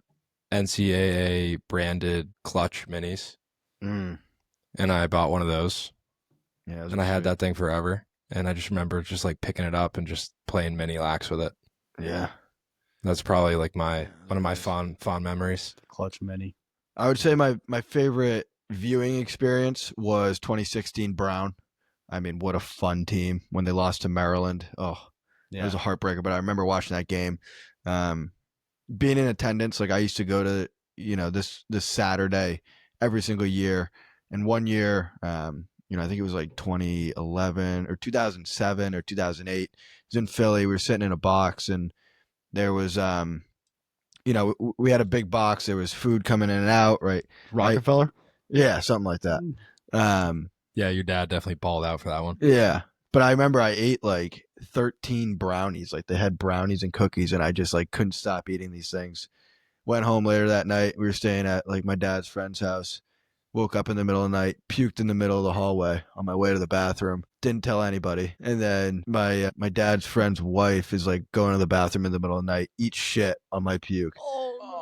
[SPEAKER 2] NCAA branded clutch minis.
[SPEAKER 3] Mm.
[SPEAKER 2] And I bought one of those.
[SPEAKER 3] Yeah,
[SPEAKER 2] and I had that thing forever. And I just remember just like picking it up and just playing mini lax with it.
[SPEAKER 3] Yeah.
[SPEAKER 2] That's probably like one of my fond memories.
[SPEAKER 1] Clutch mini.
[SPEAKER 3] I would say my favorite viewing experience was 2016 Brown. I mean, what a fun team when they lost to Maryland. Oh,
[SPEAKER 1] Yeah.
[SPEAKER 3] it was a heartbreaker, but I remember watching that game. Being in attendance, like I used to go to, this Saturday every single year. And one year, I think it was like 2011 or 2007 or 2008. It was in Philly. We were sitting in a box and there was, we had a big box. There was food coming in and out, right?
[SPEAKER 1] Rockefeller?
[SPEAKER 3] Yeah, something like that.
[SPEAKER 2] Yeah, your dad definitely balled out for that one.
[SPEAKER 3] Yeah. But I remember I ate like 13 brownies. Like they had brownies and cookies and I just like couldn't stop eating these things. Went home later that night. We were staying at like my dad's friend's house. Woke up in the middle of the night, puked in the middle of the hallway on my way to the bathroom. Didn't tell anybody. And then my dad's friend's wife is like going to the bathroom in the middle of the night, eat shit on my puke.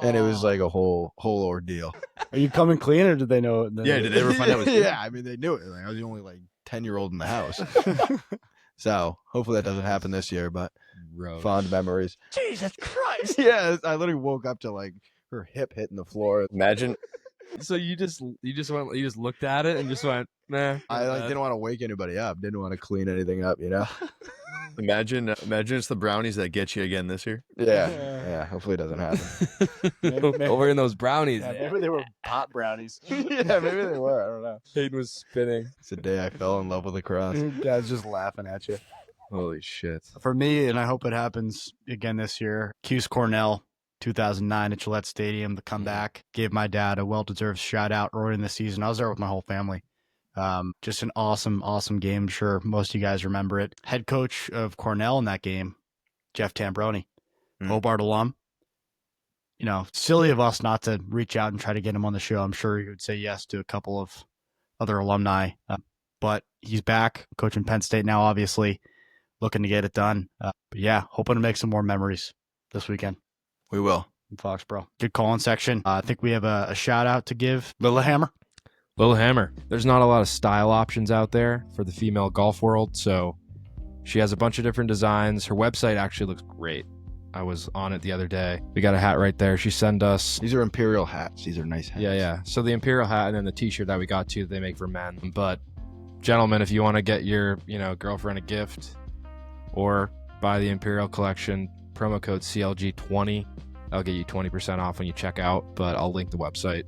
[SPEAKER 3] And it was like a whole ordeal.
[SPEAKER 1] Are you coming clean or did they know it?
[SPEAKER 4] Yeah, did they ever find out it was you?
[SPEAKER 3] Yeah, I mean, they knew it. Like, I was the only like 10-year-old in the house. So hopefully that doesn't happen this year, but fond memories.
[SPEAKER 1] Jesus Christ.
[SPEAKER 3] Yeah, I literally woke up to like her hip hitting the floor.
[SPEAKER 4] Imagine.
[SPEAKER 2] So you just looked at it and just went, nah.
[SPEAKER 3] I like didn't want to wake anybody up. Didn't want to clean anything up,
[SPEAKER 4] Imagine it's the brownies that get you again this year.
[SPEAKER 3] Yeah. Hopefully it doesn't happen.
[SPEAKER 2] Over in those brownies.
[SPEAKER 1] Yeah, maybe they were pot brownies.
[SPEAKER 3] Yeah, maybe they were. I don't know.
[SPEAKER 2] Hayden was spinning.
[SPEAKER 3] It's the day I fell in love with lacrosse.
[SPEAKER 1] Dad's just laughing at you.
[SPEAKER 2] Holy shit.
[SPEAKER 1] For me, and I hope it happens again this year, Cuse Cornell, 2009 at Gillette Stadium, the comeback. Gave my dad a well-deserved shout-out early in the season. I was there with my whole family. Just an awesome, awesome game. I'm sure most of you guys remember it. Head coach of Cornell in that game, Jeff Tambroni, Hobart alum. Silly of us not to reach out and try to get him on the show. I'm sure he would say yes to a couple of other alumni. But he's back, coaching Penn State now, obviously, looking to get it done. But yeah, hoping to make some more memories this weekend.
[SPEAKER 3] We will.
[SPEAKER 1] In Foxborough. Good call-in section. I think we have a shout-out to give Lillehammer.
[SPEAKER 2] Lillehammer. There's not a lot of style options out there for the female golf world, so she has a bunch of different designs. Her website actually looks great. I was on it the other day. We got a hat right there. She sent us...
[SPEAKER 3] These are Imperial hats. These are nice hats.
[SPEAKER 2] Yeah. So the Imperial hat and then the t-shirt that we got too, they make for men. But gentlemen, if you want to get your girlfriend a gift or buy the Imperial collection, promo code CLG20. I'll get you 20% off when you check out, but I'll link the website.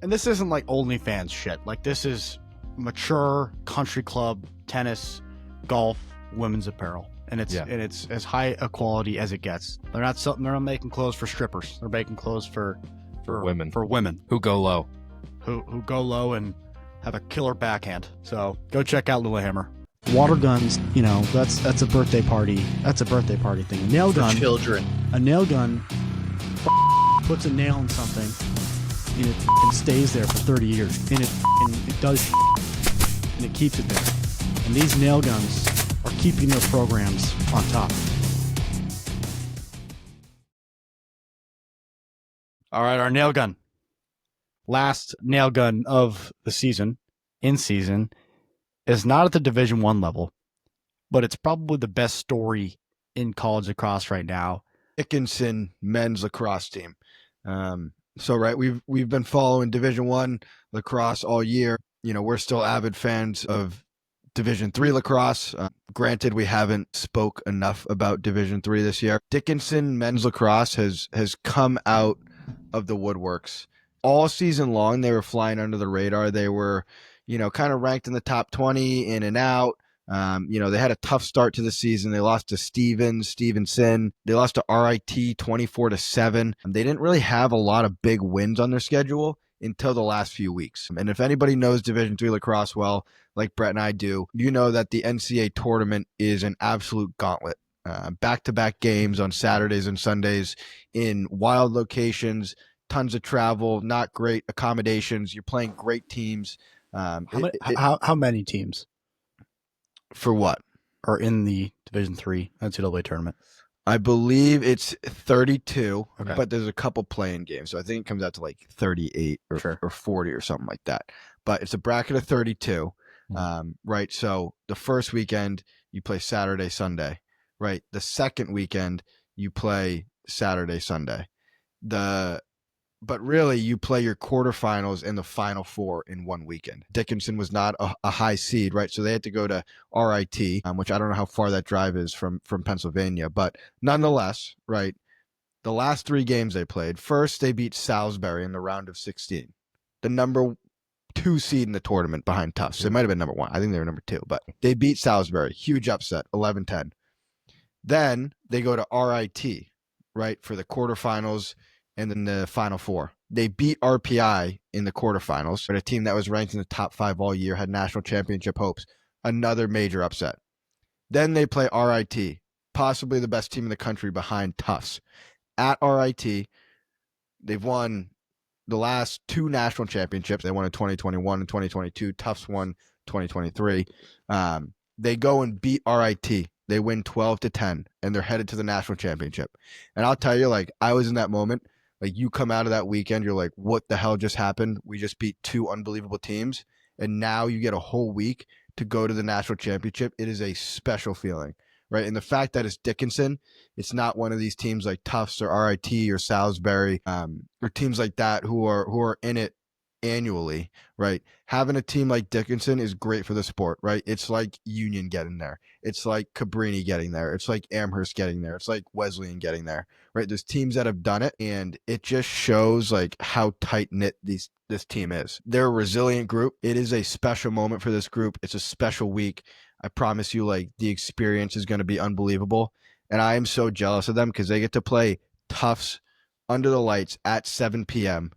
[SPEAKER 1] And this isn't like OnlyFans shit. Like this is mature country club, tennis, golf, women's apparel. And it's as high a quality as it gets. They're not making clothes for strippers. They're making clothes for
[SPEAKER 2] women.
[SPEAKER 1] For women.
[SPEAKER 2] Who go low.
[SPEAKER 1] Who go low and have a killer backhand. So go check out Lillehammer. Water guns, that's a birthday party. That's a birthday party thing. A nail gun.
[SPEAKER 5] Children.
[SPEAKER 1] A nail gun puts a nail in something and it stays there for 30 years. And it does and it keeps it there. And these nail guns are keeping their programs on top. All right, our nail gun. Last nail gun of the season, in season, is not at the Division I level, but it's probably the best story in college lacrosse right now.
[SPEAKER 3] Dickinson men's lacrosse team. We've been following Division I lacrosse all year. We're still avid fans of Division III lacrosse. Granted, we haven't spoke enough about Division III this year. Dickinson men's lacrosse has come out of the woodworks. All season long, they were flying under the radar. They were, kind of ranked in the top 20 in and out. They had a tough start to the season. They lost to Stevenson. They lost to RIT 24-7. They didn't really have a lot of big wins on their schedule until the last few weeks. And if anybody knows Division III lacrosse well, like Brett and I do, you know that the NCAA tournament is an absolute gauntlet. back-to-back games on Saturdays and Sundays in wild locations, tons of travel, not great accommodations. You're playing great teams.
[SPEAKER 1] How many teams
[SPEAKER 3] For what?
[SPEAKER 1] are in the Division III NCAA tournament?
[SPEAKER 3] I believe it's 32,
[SPEAKER 1] Okay.
[SPEAKER 3] but there's a couple playing games. So I think it comes out to like 38 or 40 or something like that. But it's a bracket of 32, right? So the first weekend, you play Saturday, Sunday, right? The second weekend, you play Saturday, Sunday. But really, you play your quarterfinals and the Final Four in one weekend. Dickinson was not a high seed, right? So they had to go to RIT, which I don't know how far that drive is from Pennsylvania. But nonetheless, right, the last 3 games they played, first they beat Salisbury in the round of 16, the number 2 seed in the tournament behind Tufts. It might have been number 1. I think they were number 2. But they beat Salisbury. Huge upset, 11-10. Then they go to RIT, right, for the quarterfinals and then the Final Four. They beat RPI in the quarterfinals, but a team that was ranked in the top 5 all year, had national championship hopes. Another major upset. Then they play RIT, possibly the best team in the country behind Tufts. At RIT, they've won the last 2 national championships. They won in 2021 and 2022. Tufts won 2023. They go and beat RIT. They win 12-10, and they're headed to the national championship. And I'll tell you, like, I was in that moment. Like, you come out of that weekend, you're like, what the hell just happened? We just beat 2 unbelievable teams, and now you get a whole week to go to the national championship. It is a special feeling, right? And the fact that it's Dickinson, it's not one of these teams like Tufts or RIT or Salisbury or teams like that who are in it annually, right? Having a team like Dickinson is great for the sport, right? It's like Union getting there. It's like Cabrini getting there. It's like Amherst getting there. It's like Wesleyan getting there, right? There's teams that have done it, and it just shows like how tight-knit this team is. They're a resilient group. It is a special moment for this group. It's a special week. I promise you, like, the experience is going to be unbelievable, and I am so jealous of them because they get to play Tufts under the lights at 7 p.m.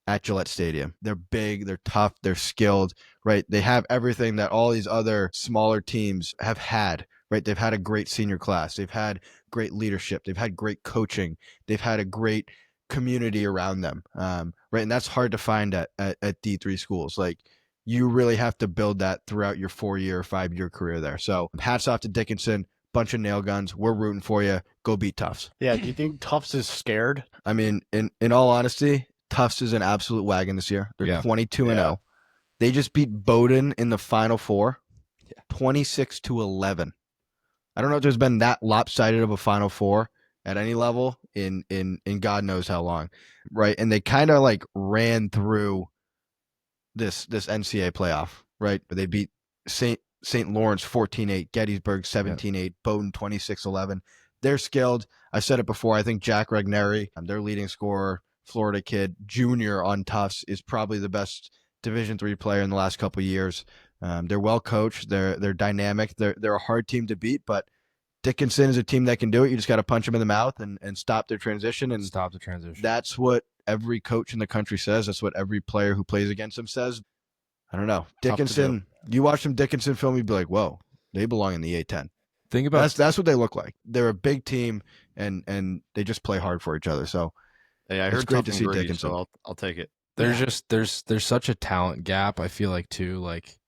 [SPEAKER 3] at Gillette Stadium. They're big, they're tough, they're skilled, right? They have everything that all these other smaller teams have had, right? They've had a great senior class. They've had great leadership. They've had great coaching. They've had a great community around them, right? And that's hard to find at D3 schools. Like, you really have to build that throughout your 4-year, 5-year career there. So hats off to Dickinson. Bunch of nail guns. We're rooting for you. Go beat Tufts.
[SPEAKER 1] Yeah, do you think Tufts is scared?
[SPEAKER 3] I mean, in all honesty, Tufts is an absolute wagon this year. They're 22-0. They just beat Bowdoin in the Final Four, 26-11. I don't know if there's been that lopsided of a Final Four at any level in God knows how long, right? And they kind of like ran through this NCAA playoff, right? They beat St. Lawrence 14-8, Gettysburg 17-8, Bowdoin 26-11. They're skilled. I said it before. I think Jack Regneri, their leading scorer, Florida kid, junior on Tufts, is probably the best Division III player in the last couple of years. They're well coached. They're dynamic. They're a hard team to beat, but Dickinson is a team that can do it. You just got to punch them in the mouth and stop their transition. And
[SPEAKER 2] Stop the transition.
[SPEAKER 3] that's what every coach in the country says. That's what every player who plays against them says. I don't know. Dickinson, you watch some Dickinson film, you'd be like, whoa, they belong in the A-10.
[SPEAKER 2] Think about
[SPEAKER 3] that's what they look like. They're a big team, and they just play hard for each other. So
[SPEAKER 4] Hey, I
[SPEAKER 3] it's
[SPEAKER 4] heard
[SPEAKER 3] great to
[SPEAKER 4] Tough
[SPEAKER 3] see
[SPEAKER 4] and Gritty,
[SPEAKER 3] Dickinson.
[SPEAKER 4] so I'll take it.
[SPEAKER 2] there's such a talent gap. I feel like too. Like,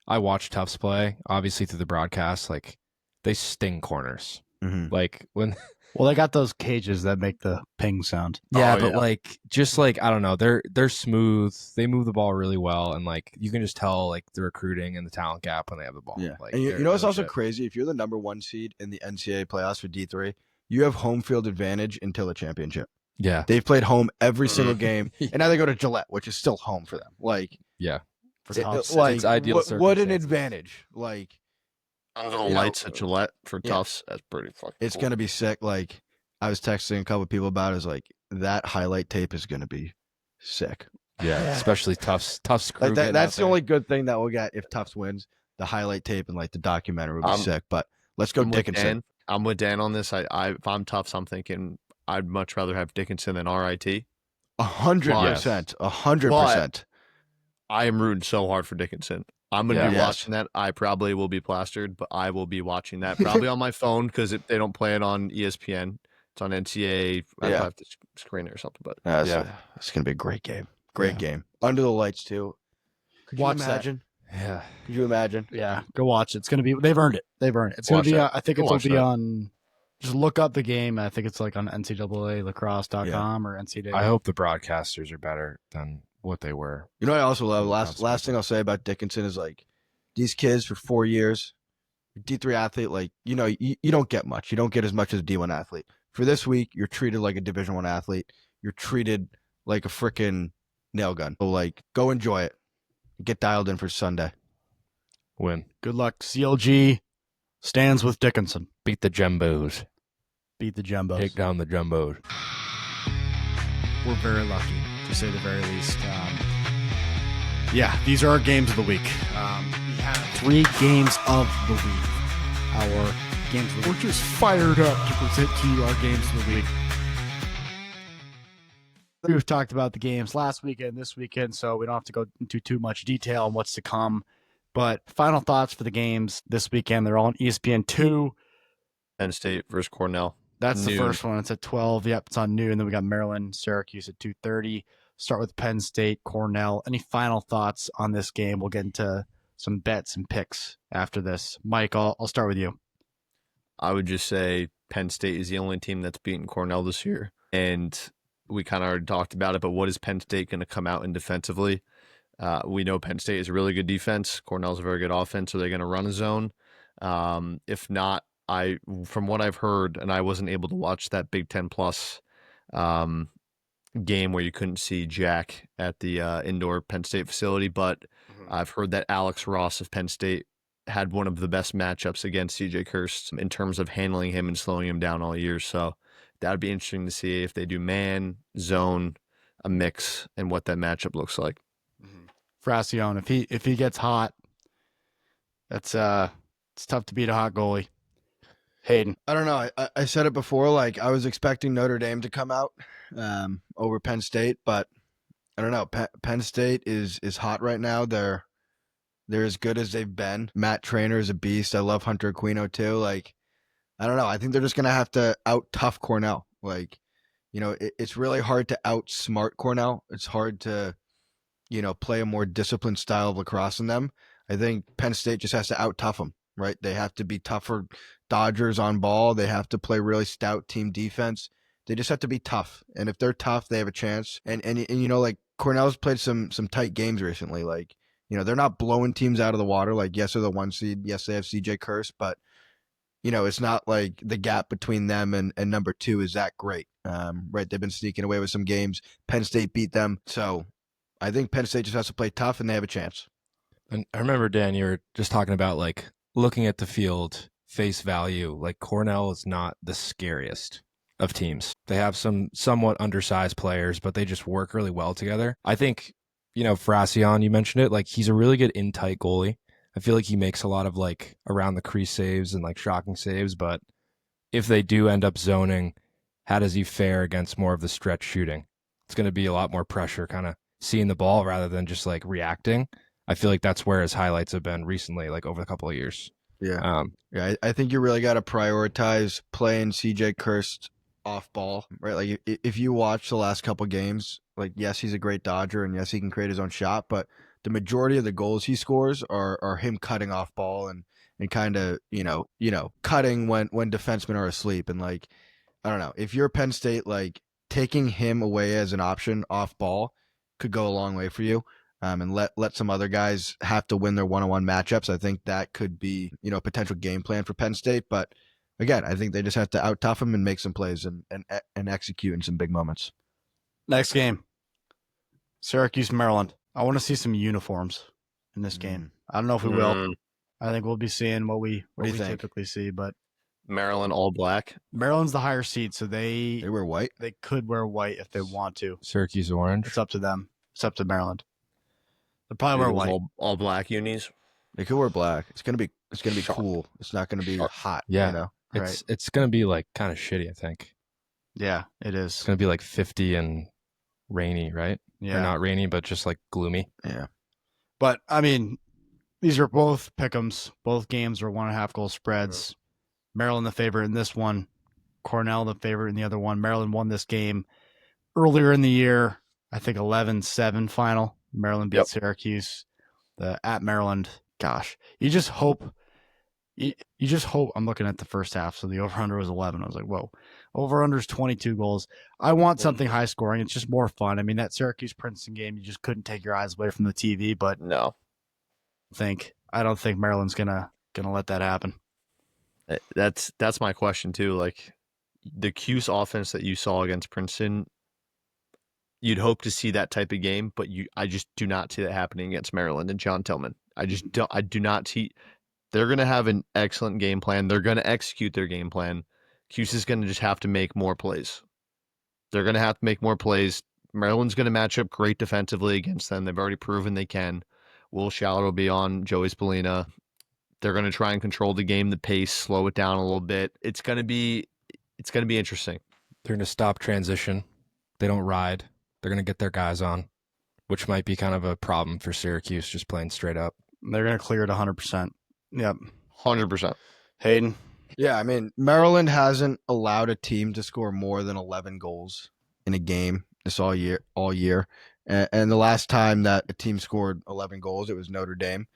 [SPEAKER 2] I watch Tufts play, obviously through the broadcast. Like, they sting corners.
[SPEAKER 3] Mhm.
[SPEAKER 2] Like when
[SPEAKER 1] Well, they got those cages that make the ping sound.
[SPEAKER 2] Yeah, but like, just like, I don't know, they're smooth. They move the ball really well, and like, you can just tell like the recruiting and the talent gap when they have the ball.
[SPEAKER 3] Yeah,
[SPEAKER 2] Like,
[SPEAKER 3] and you
[SPEAKER 2] they're
[SPEAKER 3] know what's also
[SPEAKER 2] legit.
[SPEAKER 3] crazy? If you're the number 1 seed in the NCAA playoffs for D3, you have home field advantage until the championship.
[SPEAKER 2] Yeah,
[SPEAKER 3] They've played home every single game, and now they go to Gillette, which is still home for them. Like,
[SPEAKER 2] yeah,
[SPEAKER 1] For Tufts.
[SPEAKER 3] like
[SPEAKER 2] it's ideal
[SPEAKER 3] what an
[SPEAKER 2] circumstances.
[SPEAKER 3] advantage! Like,
[SPEAKER 4] The
[SPEAKER 3] you
[SPEAKER 4] lights
[SPEAKER 3] know,
[SPEAKER 4] at Gillette for
[SPEAKER 3] yeah.
[SPEAKER 4] Tufts, that's pretty fucking
[SPEAKER 3] it's
[SPEAKER 4] cool.
[SPEAKER 3] gonna be sick. Like, I was texting a couple of people about it. Is like, that highlight tape is gonna be sick.
[SPEAKER 2] Yeah, especially Tufts crew.
[SPEAKER 3] Like
[SPEAKER 2] getting
[SPEAKER 3] that's
[SPEAKER 2] out
[SPEAKER 3] the
[SPEAKER 2] there.
[SPEAKER 3] only good thing that we'll get if Tufts wins. The highlight tape and like the documentary will be sick. But let's go
[SPEAKER 4] I'm with
[SPEAKER 3] Dickinson.
[SPEAKER 4] Dan. I'm with Dan on this. I if I'm Tufts, I'm thinking I'd much rather have Dickinson than RIT.
[SPEAKER 3] 100%. 100%.
[SPEAKER 4] I am rooting so hard for Dickinson. I'm going to be
[SPEAKER 3] Yes.
[SPEAKER 4] watching that. I probably will be plastered, but I will be watching that probably on my phone because they don't play it on ESPN. It's on NCAA. I
[SPEAKER 3] Yeah.
[SPEAKER 4] have to screen it or something. But
[SPEAKER 3] It's going to be a great game. Great game. Under the lights, too. Could you
[SPEAKER 1] Watch that.
[SPEAKER 3] imagine?
[SPEAKER 2] Yeah.
[SPEAKER 3] Could you imagine?
[SPEAKER 1] Yeah, go watch it. It's gonna be. They've earned it. They've earned it. It's
[SPEAKER 4] Watch
[SPEAKER 1] gonna be.
[SPEAKER 4] that.
[SPEAKER 1] I think
[SPEAKER 4] Go
[SPEAKER 1] it'll
[SPEAKER 4] watch
[SPEAKER 1] be
[SPEAKER 4] that.
[SPEAKER 1] on. Just look up the game. I think it's like on NCAAlacrosse.com or NCAA.
[SPEAKER 2] I hope the broadcasters are better than what they were.
[SPEAKER 3] You know what I also love?
[SPEAKER 2] That's
[SPEAKER 3] Last thing I'll say about Dickinson is, like, these kids for 4 years, D3 athlete, like, you know, you don't get much. You don't get as much as a D1 athlete. For this week, you're treated like a Division I athlete. You're treated like a freaking nail gun. So, like, go enjoy it. Get dialed in for Sunday.
[SPEAKER 2] Win.
[SPEAKER 1] Good luck. CLG stands with Dickinson.
[SPEAKER 2] Beat the Jumbos.
[SPEAKER 1] Beat the Jumbos.
[SPEAKER 2] Take down the Jumbos.
[SPEAKER 1] We're very lucky, to say the very least. Yeah, these are our games of the week. We have 3 games of the week. Our games of the week. We're just fired up to present to you our games of the week. We've talked about the games last weekend, this weekend, so we don't have to go into too much detail on what's to come. But final thoughts for the games this weekend. They're all on ESPN 2.
[SPEAKER 4] Penn State versus Cornell.
[SPEAKER 1] That's
[SPEAKER 4] Noon.
[SPEAKER 1] the first one. It's at 12. Yep, it's on noon. And then we got Maryland, Syracuse at 2:30. Start with Penn State, Cornell. Any final thoughts on this game? We'll get into some bets and picks after this. Mike, I'll start with you.
[SPEAKER 4] I would just say Penn State is the only team that's beaten Cornell this year. And we kind of already talked about it, but what is Penn State going to come out in defensively? We know Penn State is a really good defense. Cornell's a very good offense, so they're going to run a zone. If not, from what I've heard, and I wasn't able to watch that Big Ten Plus game where you couldn't see Jack at the indoor Penn State facility, but I've heard that Alex Ross of Penn State had one of the best matchups against CJ Kirst in terms of handling him and slowing him down all year. So that would be interesting to see if they do man, zone, a mix, and what that matchup looks like.
[SPEAKER 1] Fracione, if he gets hot, that's it's tough to beat a hot goalie. Hayden.
[SPEAKER 3] I don't know. I said it before. Like, I was expecting Notre Dame to come out over Penn State, but I don't know. Penn State is hot right now. They're as good as they've been. Matt Trainer is a beast. I love Hunter Aquino too. Like, I don't know. I think they're just gonna have to out tough Cornell. Like, you know, it's really hard to outsmart Cornell. It's hard to, you know, play a more disciplined style of lacrosse than them. I think Penn State just has to out tough them. Right? They have to be tougher Dodgers on ball. They have to play really stout team defense. They just have to be tough. And if they're tough, they have a chance. And you know, like, Cornell's played some tight games recently. Like, you know, they're not blowing teams out of the water. Like, yes, they're the 1 seed. Yes, they have CJ Kirst, but, you know, it's not like the gap between them and number 2 is that great. Right? They've been sneaking away with some games. Penn State beat them. So I think Penn State just has to play tough and they have a chance.
[SPEAKER 2] And I remember, Dan, you were just talking about, like, looking at the field, face value, like, Cornell is not the scariest of teams. They have some somewhat undersized players, but they just work really well together. I think, you know, Fracione, you mentioned it, like, he's a really good in-tight goalie. I feel like he makes a lot of, like, around the crease saves and, like, shocking saves, but if they do end up zoning, how does he fare against more of the stretch shooting? It's going to be a lot more pressure, kind of seeing the ball rather than just, like, reacting. I feel like that's where his highlights have been recently, like, over a couple of years.
[SPEAKER 3] Yeah. Yeah. I think you really got to prioritize playing CJ Kirst off ball, right? Like, if you watch the last couple games, like, yes, he's a great Dodger and yes, he can create his own shot, but the majority of the goals he scores are him cutting off ball and kind of, you know, cutting when defensemen are asleep. And, like, I don't know, if you're Penn State, like, taking him away as an option off ball could go a long way for you. And let some other guys have to win their one-on-one matchups. I think that could be, you know, a potential game plan for Penn State. But again, I think they just have to out tough them and make some plays and execute in some big moments.
[SPEAKER 1] Next game, Syracuse, Maryland. I want to see some uniforms in this game. I don't know if we will. I think we'll be seeing what we typically see, but
[SPEAKER 4] Maryland all black.
[SPEAKER 1] Maryland's the higher seed, so they
[SPEAKER 3] wear white.
[SPEAKER 1] They could wear white if they want to.
[SPEAKER 2] Syracuse orange.
[SPEAKER 1] It's up to them. It's up to Maryland. They'll probably wear white.
[SPEAKER 4] All black unis.
[SPEAKER 3] They could wear black. It's gonna be cool. It's not gonna be hot.
[SPEAKER 2] Yeah,
[SPEAKER 3] you know?
[SPEAKER 2] It's gonna be, like, kind of shitty, I think.
[SPEAKER 1] Yeah, it is.
[SPEAKER 2] It's gonna be like 50 and rainy, right?
[SPEAKER 1] Yeah,
[SPEAKER 2] or not rainy, but just, like, gloomy.
[SPEAKER 3] Yeah,
[SPEAKER 1] but I mean, these are both pick'ems. Both games are 1.5 goal spreads. Maryland the favorite in this one. Cornell the favorite in the other one. Maryland won this game earlier in the year. I think 11-7 final. Maryland beat Syracuse. At Maryland, gosh, you just hope. You just hope. I'm looking at the first half, so the over/under was 11. I was like, whoa, over/under is 22 goals. I want something high scoring. It's just more fun. I mean, that Syracuse-Princeton game, you just couldn't take your eyes away from the TV. But
[SPEAKER 4] no,
[SPEAKER 1] I don't think Maryland's gonna let that happen.
[SPEAKER 4] That's my question too. Like the Cuse offense that you saw against Princeton, you'd hope to see that type of game, but I just do not see that happening against Maryland and John Tillman. I do not see. They're going to have an excellent game plan. They're going to execute their game plan. Cuse is going to just have to make more plays. They're going to have to make more plays. Maryland's going to match up great defensively against them. They've already proven they can. Will Schaller will be on Joey Spallina. They're going to try and control the game, the pace, slow it down a little bit. It's going to be interesting.
[SPEAKER 2] They're going to stop transition. They don't ride. They're going to get their guys on, which might be kind of a problem for Syracuse, just playing straight up.
[SPEAKER 1] They're going to clear it 100%. Yep.
[SPEAKER 4] 100%.
[SPEAKER 1] Hayden?
[SPEAKER 3] Yeah, I mean, Maryland hasn't allowed a team to score more than 11 goals in a game this all year. And the last time that a team scored 11 goals, it was Notre Dame.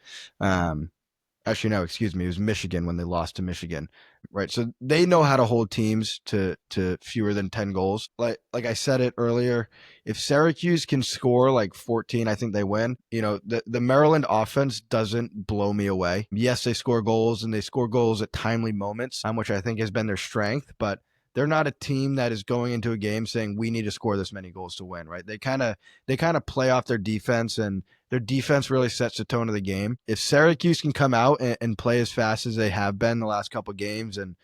[SPEAKER 3] Actually, no, excuse me. It was Michigan when they lost to Michigan, right? So they know how to hold teams to fewer than 10 goals. Like I said it earlier, if Syracuse can score like 14, I think they win. You know, the Maryland offense doesn't blow me away. Yes, they score goals, and they score goals at timely moments, which I think has been their strength, but they're not a team that is going into a game saying we need to score this many goals to win, right? They kind of play off their defense, and their defense really sets the tone of the game. If Syracuse can come out and play as fast as they have been the last couple of games and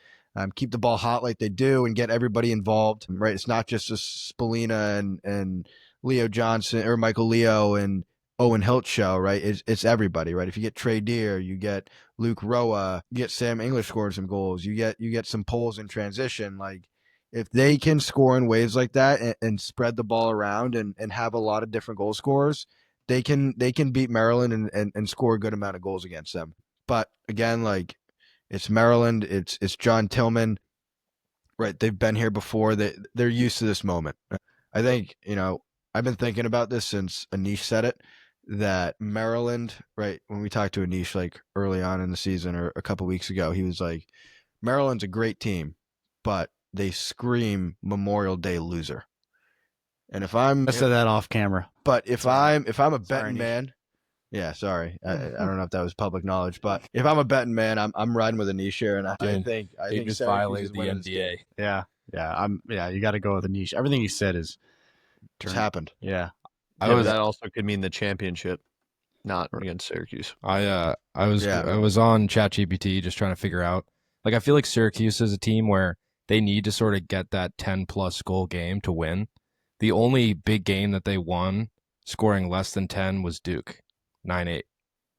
[SPEAKER 3] keep the ball hot like they do and get everybody involved, right? It's not just a Spallina and Leo Johnson or Michael Leo and Owen Hilt show, right? It's everybody, right? If you get Trey Deer, you get Luke Roa, you get Sam English scoring some goals, you get some Poles in transition. Like if they can score in waves like that and spread the ball around and have a lot of different goal scorers, they can beat Maryland and score a good amount of goals against them. But again, like it's Maryland, it's John Tillman, right? They've been here before. They're used to this moment. I think, I've been thinking about this since Anish said it, that Maryland, right? When we talked to Anish like early on in the season or a couple weeks ago, he was like, Maryland's a great team, but they scream Memorial Day loser. And if I
[SPEAKER 1] said that off camera,
[SPEAKER 3] but if I'm a betting man, yeah, sorry, I don't know if that was public knowledge, but if I'm a betting man, I'm riding with Anish here, and I think
[SPEAKER 2] just violated the NDA.
[SPEAKER 1] Yeah, you got to go with Anish. Everything you said is
[SPEAKER 3] just happened.
[SPEAKER 1] Yeah,
[SPEAKER 4] that also could mean the championship, not against Syracuse.
[SPEAKER 2] I was on ChatGPT just trying to figure out. Like, I feel like Syracuse is a team where they need to sort of get that 10+ goal game to win. The only big game that they won scoring less than 10 was Duke, 9-8.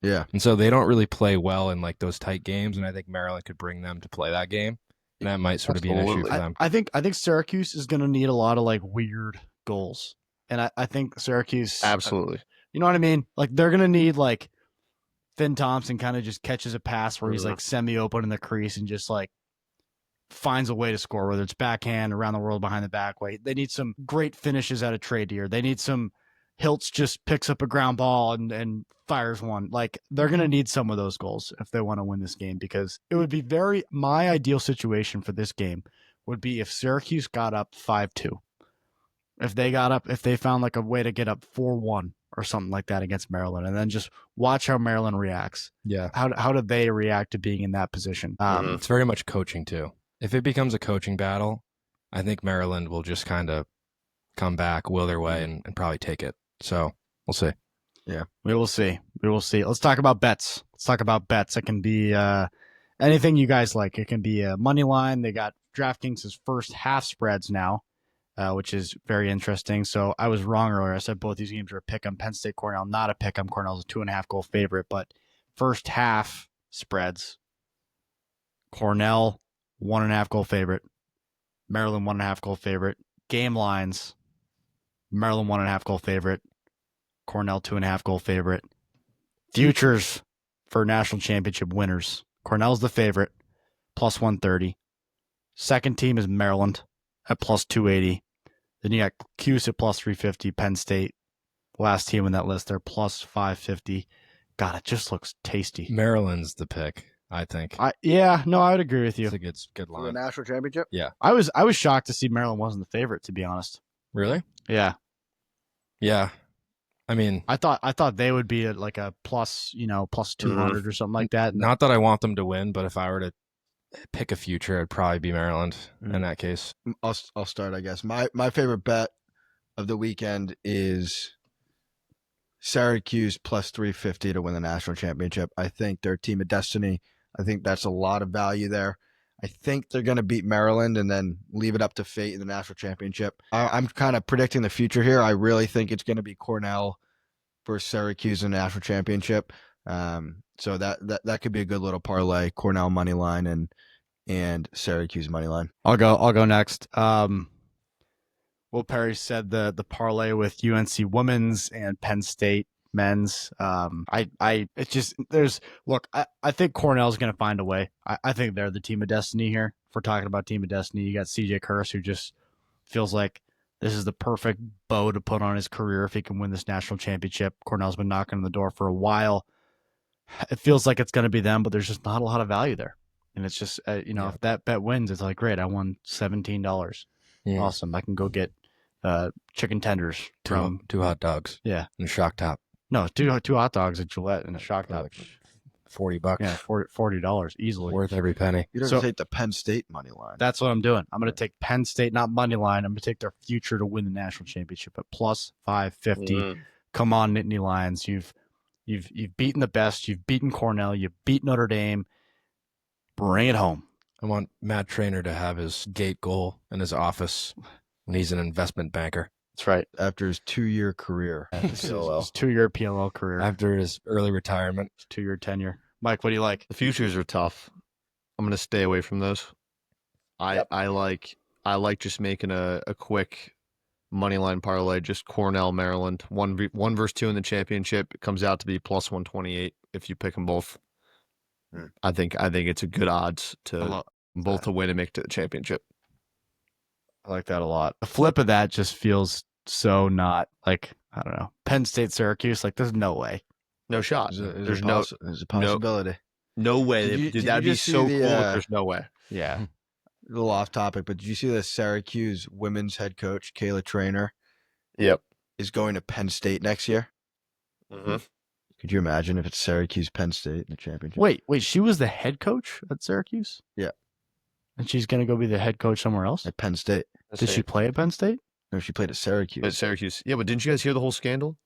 [SPEAKER 3] Yeah.
[SPEAKER 2] And so they don't really play well in like those tight games, and I think Maryland could bring them to play that game. And that might sort of be an issue for them.
[SPEAKER 1] I think Syracuse is going to need a lot of like weird goals. And I think Syracuse
[SPEAKER 4] absolutely.
[SPEAKER 1] You know what I mean? Like they're going to need like Finn Thompson kind of just catches a pass where he's like semi-open in the crease and just like finds a way to score, whether it's backhand, around the world, behind the back way. They need some great finishes out of Trey Deer. They need some Hiltz just picks up a ground ball and fires one. Like they're going to need some of those goals if they want to win this game, because it would be my ideal situation for this game would be if Syracuse got up 5-2. If they found like a way to get up 4-1 or something like that against Maryland, and then just watch how Maryland reacts.
[SPEAKER 2] Yeah.
[SPEAKER 1] How do they react to being in that position?
[SPEAKER 2] It's very much coaching too. If it becomes a coaching battle, I think Maryland will just kind of come back, will their way, and probably take it. So we'll see.
[SPEAKER 1] Yeah, we will see. Let's talk about bets. It can be anything you guys like. It can be a money line. They got DraftKings' first half spreads now, which is very interesting. So I was wrong earlier. I said both these games were a pick 'em. Penn State, Cornell, not a pick 'em. Cornell's a 2.5 goal favorite, but first half spreads. Cornell, 1.5 goal favorite. Maryland, 1.5 goal favorite. Game lines. Maryland, 1.5 goal favorite. Cornell, 2.5 goal favorite. Futures for national championship winners. Cornell's the favorite, plus 130. Second team is Maryland at plus 280. Then you got Cuse at plus 350, Penn State. Last team on that list, they're plus 550. God, it just looks tasty.
[SPEAKER 2] Maryland's the pick, I think.
[SPEAKER 1] I would agree with you.
[SPEAKER 2] It's a good
[SPEAKER 3] For the
[SPEAKER 2] line.
[SPEAKER 3] national championship?
[SPEAKER 2] Yeah.
[SPEAKER 1] I was shocked to see Maryland wasn't the favorite, to be honest.
[SPEAKER 2] Really?
[SPEAKER 1] Yeah.
[SPEAKER 2] Yeah. I mean,
[SPEAKER 1] I thought they would be at like a plus 200 or something like that.
[SPEAKER 2] not that I want them to win, but if I were to pick a future, it'd probably be Maryland in that case.
[SPEAKER 3] I'll start, I guess. My favorite bet of the weekend is Syracuse plus 350 to win the national championship. I think they're a team of destiny. I think that's a lot of value there. I think they're going to beat Maryland and then leave it up to fate in the national championship. I'm kind of predicting the future here. I really think it's going to be Cornell versus Syracuse in the national championship. So that could be a good little parlay. Cornell money line and Syracuse money line.
[SPEAKER 1] I'll go next. Will Perry said the parlay with UNC women's and Penn State men's. I think Cornell's going to find a way. I think they're the team of destiny here. If we're talking about team of destiny, you got CJ Kirst, who just feels like this is the perfect bow to put on his career if he can win this national championship. Cornell's been knocking on the door for a while. It feels like it's going to be them, but there's just not a lot of value there. And it's just, if that bet wins, it's like, great, I won $17.
[SPEAKER 2] Yeah.
[SPEAKER 1] Awesome. I can go get chicken tenders from
[SPEAKER 2] Two hot dogs.
[SPEAKER 1] Yeah.
[SPEAKER 2] And a shock top.
[SPEAKER 1] No, two hot dogs at Gillette and a shock top.
[SPEAKER 2] Like $40.
[SPEAKER 1] Yeah, $40 easily.
[SPEAKER 2] Worth every penny.
[SPEAKER 3] You don't take the Penn State money line.
[SPEAKER 1] That's what I'm doing. I'm going to take Penn State, not money line. I'm going to take their future to win the national championship at plus 550. Come on, Nittany Lions. You've beaten the best. You've beaten Cornell. You've beat Notre Dame. Bring it home.
[SPEAKER 2] I want Matt Trainer to have his Gait goal in his office when he's an investment banker.
[SPEAKER 1] That's right.
[SPEAKER 3] After his 2-year career at
[SPEAKER 1] His 2-year PLL career.
[SPEAKER 2] After his early retirement.
[SPEAKER 1] 2-year tenure. Mike, what do you like?
[SPEAKER 4] The futures are tough. I'm going to stay away from those. I like just making a quick money line parlay, just Cornell, Maryland, one versus 2 in the championship. It comes out to be plus 128 if you pick them both. I think it's a good odds to both to win and make it to the championship.
[SPEAKER 1] I like that a lot. The flip of that just feels so not like, I don't know, Penn State, Syracuse. Like, there's no way.
[SPEAKER 4] No shot. There's
[SPEAKER 3] a possibility.
[SPEAKER 4] No way. That'd be so cool. There's no way.
[SPEAKER 1] Yeah.
[SPEAKER 3] A little off topic, but did you see the Syracuse women's head coach, Kayla Trainer?
[SPEAKER 4] Yep.
[SPEAKER 3] Is going to Penn State next year?
[SPEAKER 4] Mm-hmm.
[SPEAKER 3] Could you imagine if it's Syracuse, Penn State in the championship?
[SPEAKER 1] Wait, she was the head coach at Syracuse?
[SPEAKER 3] Yeah.
[SPEAKER 1] And she's going to go be the head coach somewhere else?
[SPEAKER 3] At Penn State.
[SPEAKER 1] Did she play at Penn State?
[SPEAKER 3] No, she played at Syracuse.
[SPEAKER 4] At Syracuse. Yeah, but didn't you guys hear the whole scandal?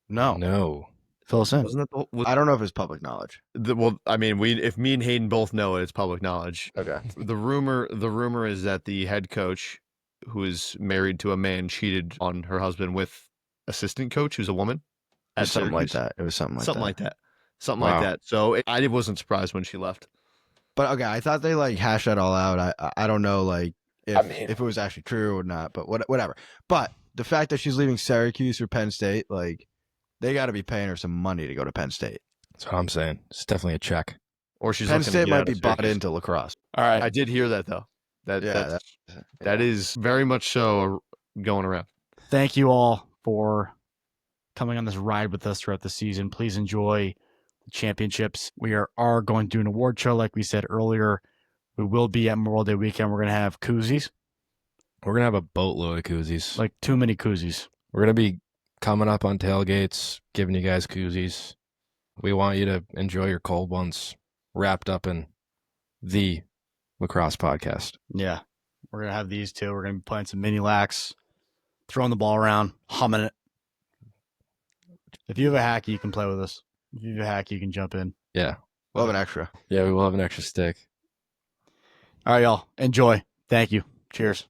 [SPEAKER 1] No. Fill us in.
[SPEAKER 4] Wasn't that
[SPEAKER 3] I don't know if it's public knowledge.
[SPEAKER 4] If me and Hayden both know it, it's public knowledge.
[SPEAKER 3] Okay.
[SPEAKER 4] The rumor is that the head coach, who is married to a man, cheated on her husband with assistant coach, who's a woman.
[SPEAKER 3] Something like that. It was something like that.
[SPEAKER 4] Something like that. So I wasn't surprised when she left.
[SPEAKER 3] But okay, I thought they hashed that all out. I don't know if it was actually true or not, but whatever. But the fact that she's leaving Syracuse or Penn State, they got to be paying her some money to go to Penn State.
[SPEAKER 2] That's what I'm saying. It's definitely a check.
[SPEAKER 4] Or she's
[SPEAKER 3] Penn
[SPEAKER 4] looking
[SPEAKER 3] State
[SPEAKER 4] to get
[SPEAKER 3] might
[SPEAKER 4] out
[SPEAKER 3] be
[SPEAKER 4] of
[SPEAKER 3] bought
[SPEAKER 4] Syracuse.
[SPEAKER 3] into lacrosse.
[SPEAKER 1] All right.
[SPEAKER 4] I did hear that though. That is very much so going around.
[SPEAKER 1] Thank you all for coming on this ride with us throughout the season. Please enjoy the championships. We are going to do an award show, like we said earlier. We will be at Memorial Day weekend. We're going to have koozies.
[SPEAKER 2] We're going to have a boatload of koozies.
[SPEAKER 1] Like too many koozies.
[SPEAKER 2] We're going to be coming up on tailgates, giving you guys koozies. We want you to enjoy your cold ones wrapped up in the lacrosse podcast.
[SPEAKER 1] Yeah. We're going to have these too. We're going to be playing some mini lax, throwing the ball around, humming it. If you have a hack, you can play with us. If you have a hack, you can jump in.
[SPEAKER 2] Yeah.
[SPEAKER 3] We'll have an extra.
[SPEAKER 2] Yeah, we will have an extra stick.
[SPEAKER 1] All right, y'all. Enjoy. Thank you. Cheers.